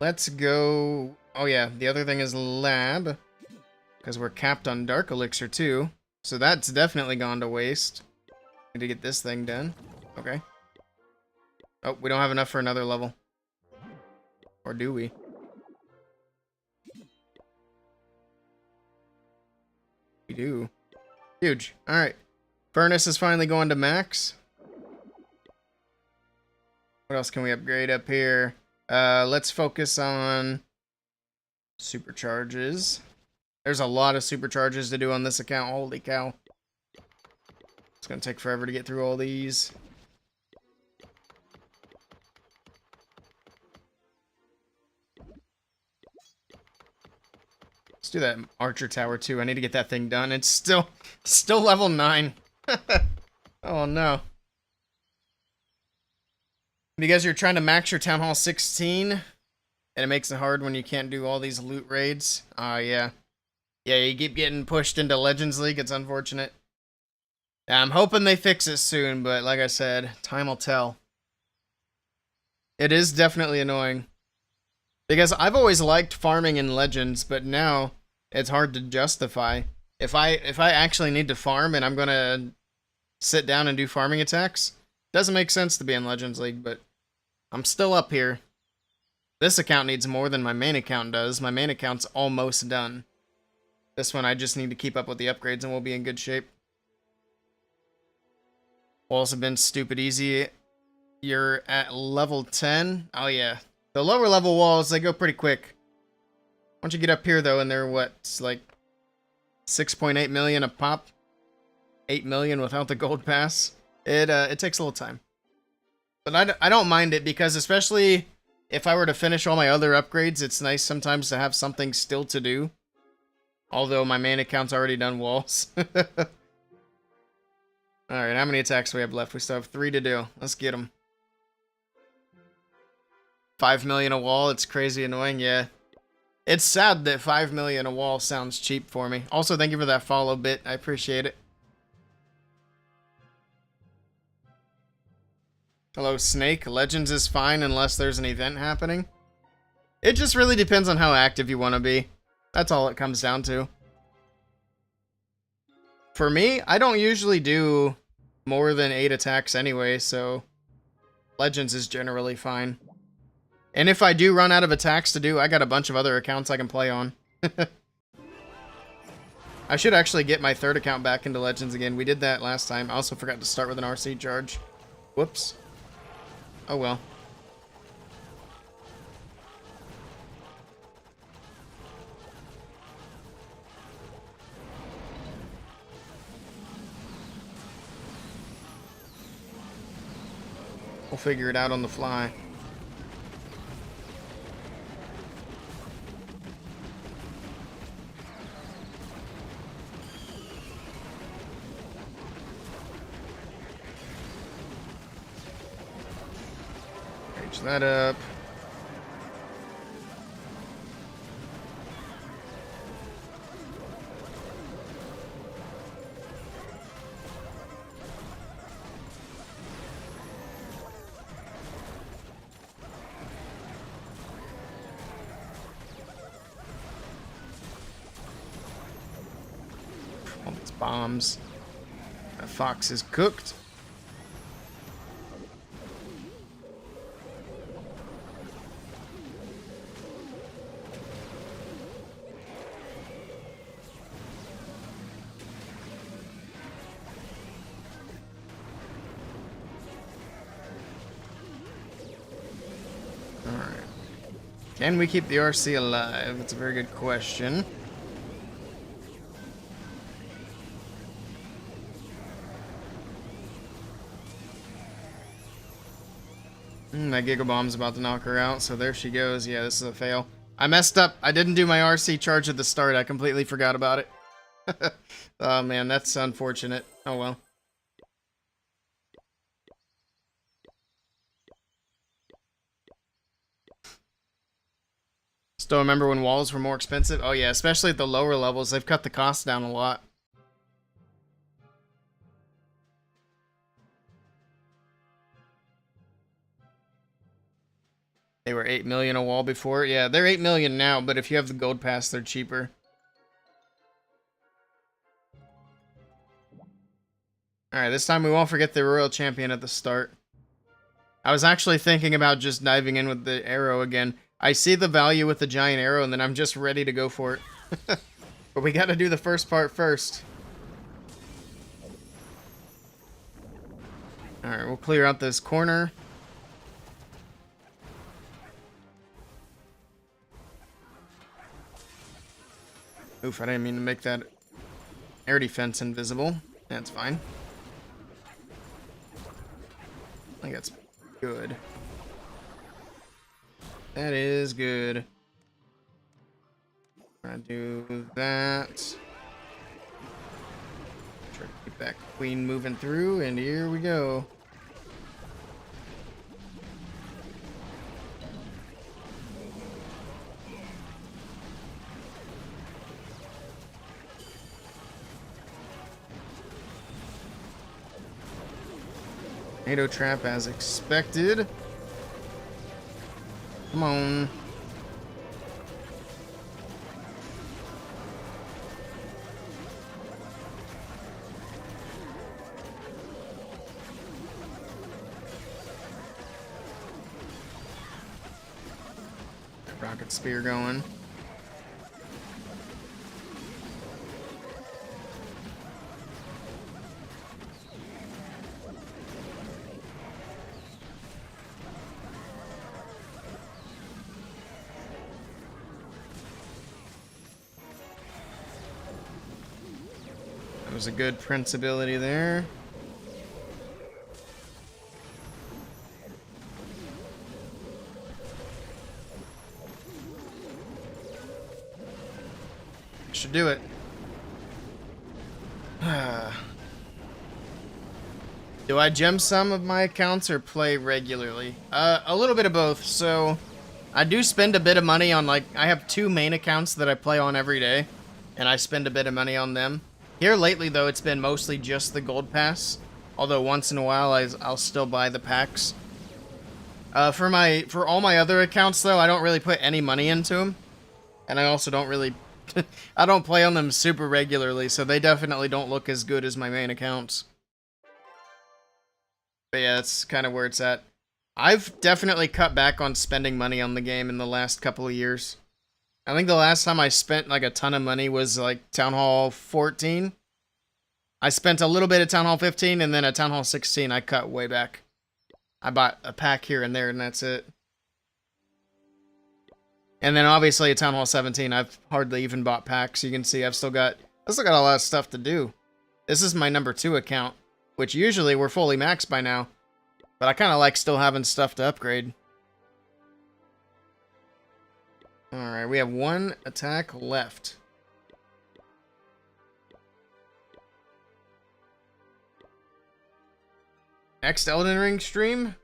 Let's go... Oh yeah, the other thing is lab. Because we're capped on Dark Elixir too. So that's definitely gone to waste. Need to get this thing done. Okay. Oh, we don't have enough for another level. Or do we? We do. Huge. Alright. Furnace is finally going to max. What else can we upgrade up here? Let's focus on supercharges. There's a lot of supercharges to do on this account. Holy cow. It's going to take forever to get through all these. Let's do that archer tower too. I need to get that thing done. It's still level 9. Oh no. Because you're trying to max your Town Hall 16, and it makes it hard when you can't do all these loot raids. Yeah. Yeah, you keep getting pushed into Legends League. It's unfortunate. Yeah, I'm hoping they fix it soon, but like I said, time will tell. It is definitely annoying. Because I've always liked farming in Legends, but now it's hard to justify. If I actually need to farm and I'm gonna sit down and do farming attacks, it doesn't make sense to be in Legends League, but I'm still up here. This account needs more than my main account does. My main account's almost done. This one I just need to keep up with the upgrades and we'll be in good shape. Walls have been stupid easy. You're at level 10? Oh yeah. The lower level walls, they go pretty quick. Once you get up here though, and they're what, like 6.8 million a pop? 8 million without the gold pass? It takes a little time. But I don't mind it because especially if I were to finish all my other upgrades, it's nice sometimes to have something still to do. Although my main account's already done walls. Alright, how many attacks do we have left? We still have 3 to do. Let's get them. 5 million a wall, it's crazy annoying, yeah. It's sad that 5 million a wall sounds cheap for me. Also, thank you for that follow bit. I appreciate it. Hello, Snake. Legends is fine unless there's an event happening. It just really depends on how active you want to be. That's all it comes down to. For me, I don't usually do more than 8 attacks anyway, so Legends is generally fine. And if I do run out of attacks to do, I got a bunch of other accounts I can play on. I should actually get my 3rd account back into Legends again. We did that last time. I also forgot to start with an RC charge. Whoops. Oh well. We'll figure it out on the fly. Page that up. All these bombs. That fox is cooked. Alright. Can we keep the RC alive? That's a very good question. That Giga Bomb's about to knock her out, so there she goes. Yeah, this is a fail. I messed up. I didn't do my RC charge at the start. I completely forgot about it. Oh man, that's unfortunate. Oh well. Still remember when walls were more expensive? Oh yeah, especially at the lower levels. They've cut the cost down a lot. They were 8 million a wall before. Yeah, they're 8 million now, but if you have the gold pass, they're cheaper. Alright, this time we won't forget the Royal Champion at the start. I was actually thinking about just diving in with the arrow again. I see the value with the giant arrow, and then I'm just ready to go for it. But we gotta do the first part first. Alright, we'll clear out this corner. Oof, I didn't mean to make that air defense invisible. That's fine. I think that's good. That is good. I'm gonna do that. Try to keep that queen moving through, and here we go. Tornado trap as expected. Come on. Rocket spear going. There's a good Prince ability there. Should do it. Do I gem some of my accounts or play regularly? A little bit of both. So I do spend a bit of money on, like, I have 2 main accounts that I play on every day, and I spend a bit of money on them. Here lately, though, it's been mostly just the gold pass. Although once in a while, I'll still buy the packs. For all my other accounts, though, I don't really put any money into them, and I also don't really I don't play on them super regularly, so they definitely don't look as good as my main accounts. But yeah, that's kind of where it's at. I've definitely cut back on spending money on the game in the last couple of years. I think the last time I spent like a ton of money was like Town Hall 14. I spent a little bit of Town Hall 15, and then at Town Hall 16 I cut way back. I bought a pack here and there, and that's it. And then obviously at Town Hall 17, I've hardly even bought packs. You can see I've still got a lot of stuff to do. This is my number 2 account, which usually we're fully maxed by now. But I kind of like still having stuff to upgrade. Alright, we have 1 attack left. Next Elden Ring stream?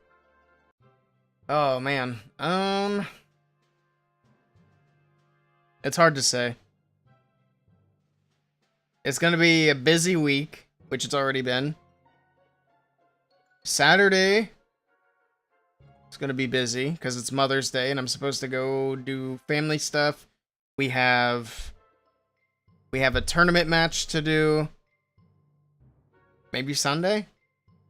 Oh man. It's hard to say. It's gonna be a busy week, which it's already been. Saturday, it's gonna be busy because it's Mother's Day and I'm supposed to go do family stuff. We have a tournament match to do. Maybe Sunday?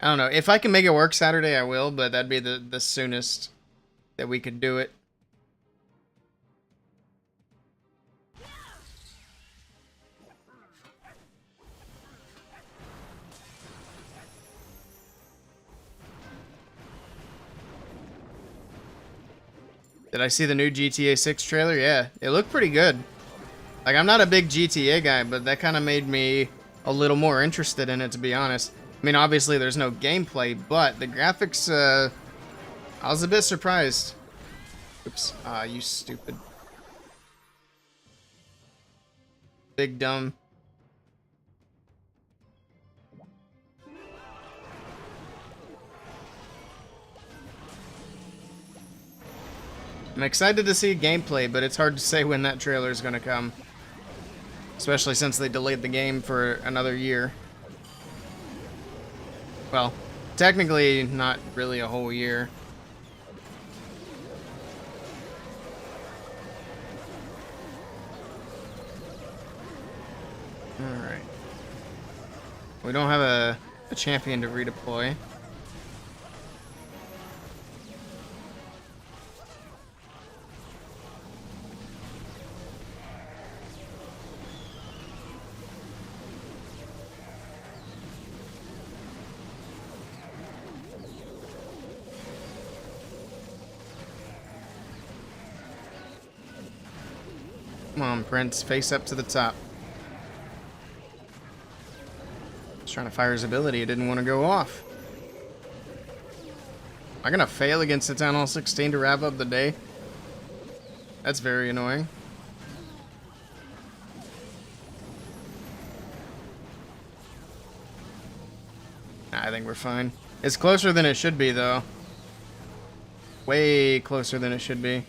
I don't know. If I can make it work Saturday, I will, but that'd be the soonest that we could do it. Did I see the new GTA 6 trailer? Yeah, it looked pretty good. Like, I'm not a big GTA guy, but that kind of made me a little more interested in it, to be honest. I mean, obviously there's no gameplay, but the graphics, I was a bit surprised. Oops. Ah, you stupid. Big dumb. I'm excited to see gameplay, but it's hard to say when that trailer is going to come. Especially since they delayed the game for another year. Well, technically not really a whole year. Alright. We don't have a champion to redeploy. Come on, Prince. Face up to the top. He's trying to fire his ability. It didn't want to go off. Am I going to fail against the Town Hall 16 to wrap up the day? That's very annoying. Nah, I think we're fine. It's closer than it should be, though. Way closer than it should be.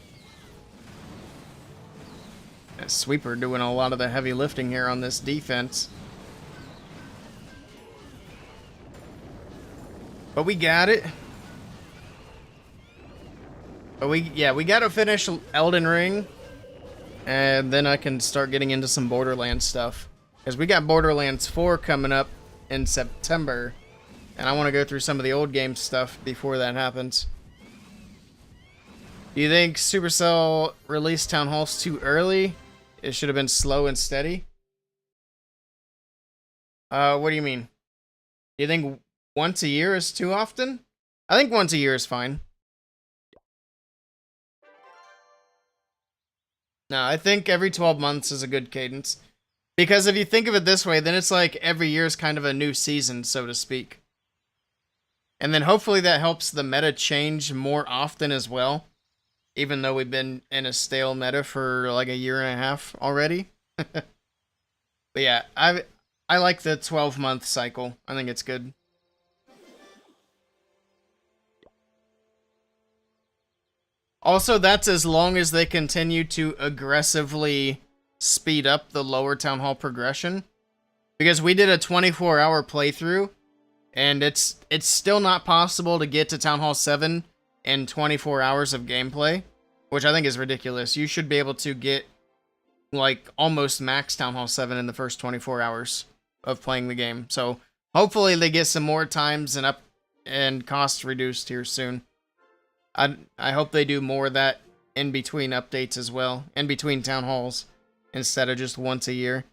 That sweeper doing a lot of the heavy lifting here on this defense. But we got it. But we gotta finish Elden Ring. And then I can start getting into some Borderlands stuff. Because we got Borderlands 4 coming up in September. And I want to go through some of the old game stuff before that happens. Do you think Supercell released Town Halls too early? It should have been slow and steady? What do you mean? Do you think once a year is too often? I think once a year is fine. No, I think every 12 months is a good cadence. Because if you think of it this way, then it's like every year is kind of a new season, so to speak. And then hopefully that helps the meta change more often as well. Even though we've been in a stale meta for like a year and a half already. But yeah, I like the 12-month cycle. I think it's good. Also, that's as long as they continue to aggressively speed up the lower Town Hall progression. Because we did a 24-hour playthrough, and it's still not possible to get to Town Hall 7 in 24 hours of gameplay, which I think is ridiculous. You should be able to get like almost max Town Hall 7 in the first 24 hours of playing the game. So hopefully they get some more times and costs reduced here soon. I hope they do more of that in between updates as well, in between Town Halls, instead of just once a year.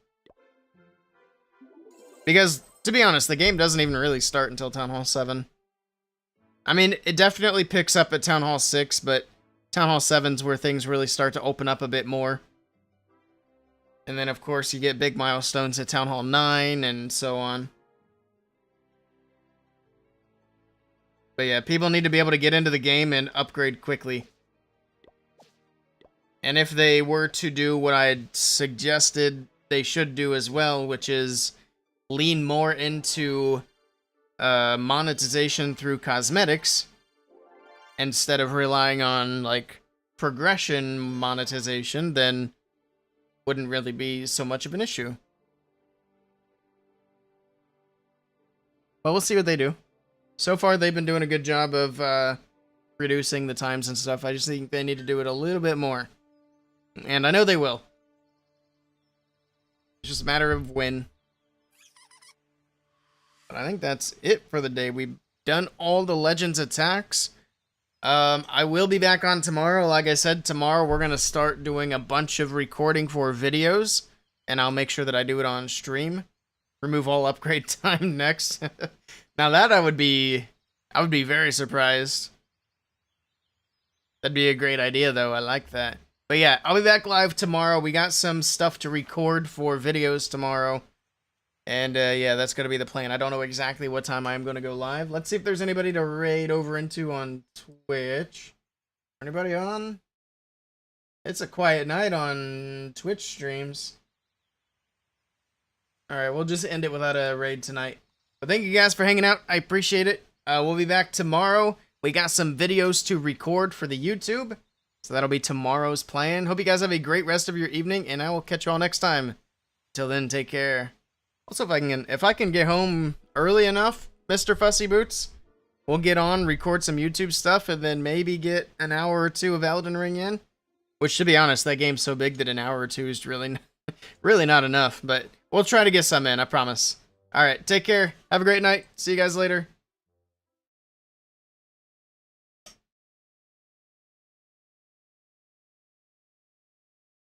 Because, to be honest, the game doesn't even really start until Town Hall 7. I mean, it definitely picks up at Town Hall 6, but Town Hall 7's where things really start to open up a bit more. And then, of course, you get big milestones at Town Hall 9, and so on. But yeah, people need to be able to get into the game and upgrade quickly. And if they were to do what I had suggested they should do as well, which is lean more into monetization through cosmetics, instead of relying on, like, progression monetization, then wouldn't really be so much of an issue. Well, we'll see what they do. So far, they've been doing a good job of reducing the times and stuff. I just think they need to do it a little bit more. And I know they will. It's just a matter of when. But I think that's it for the day. We've done all the Legends attacks. I will be back on tomorrow. Like I said, tomorrow we're going to start doing a bunch of recording for videos. And I'll make sure that I do it on stream. Remove all upgrade time next. Now that I would be very surprised. That'd be a great idea though. I like that. But yeah, I'll be back live tomorrow. We got some stuff to record for videos tomorrow. And yeah, that's going to be the plan. I don't know exactly what time I'm going to go live. Let's see if there's anybody to raid over into on Twitch. Anybody on? It's a quiet night on Twitch streams. Alright, we'll just end it without a raid tonight. But thank you guys for hanging out. I appreciate it. We'll be back tomorrow. We got some videos to record for the YouTube. So that'll be tomorrow's plan. Hope you guys have a great rest of your evening, and I will catch you all next time. Till then, take care. Also, if I can get home early enough, Mr. Fussy Boots, we'll get on, record some YouTube stuff, and then maybe get an hour or two of Elden Ring in. Which, to be honest, that game's so big that an hour or two is really not enough. But we'll try to get some in, I promise. Alright, take care. Have a great night. See you guys later.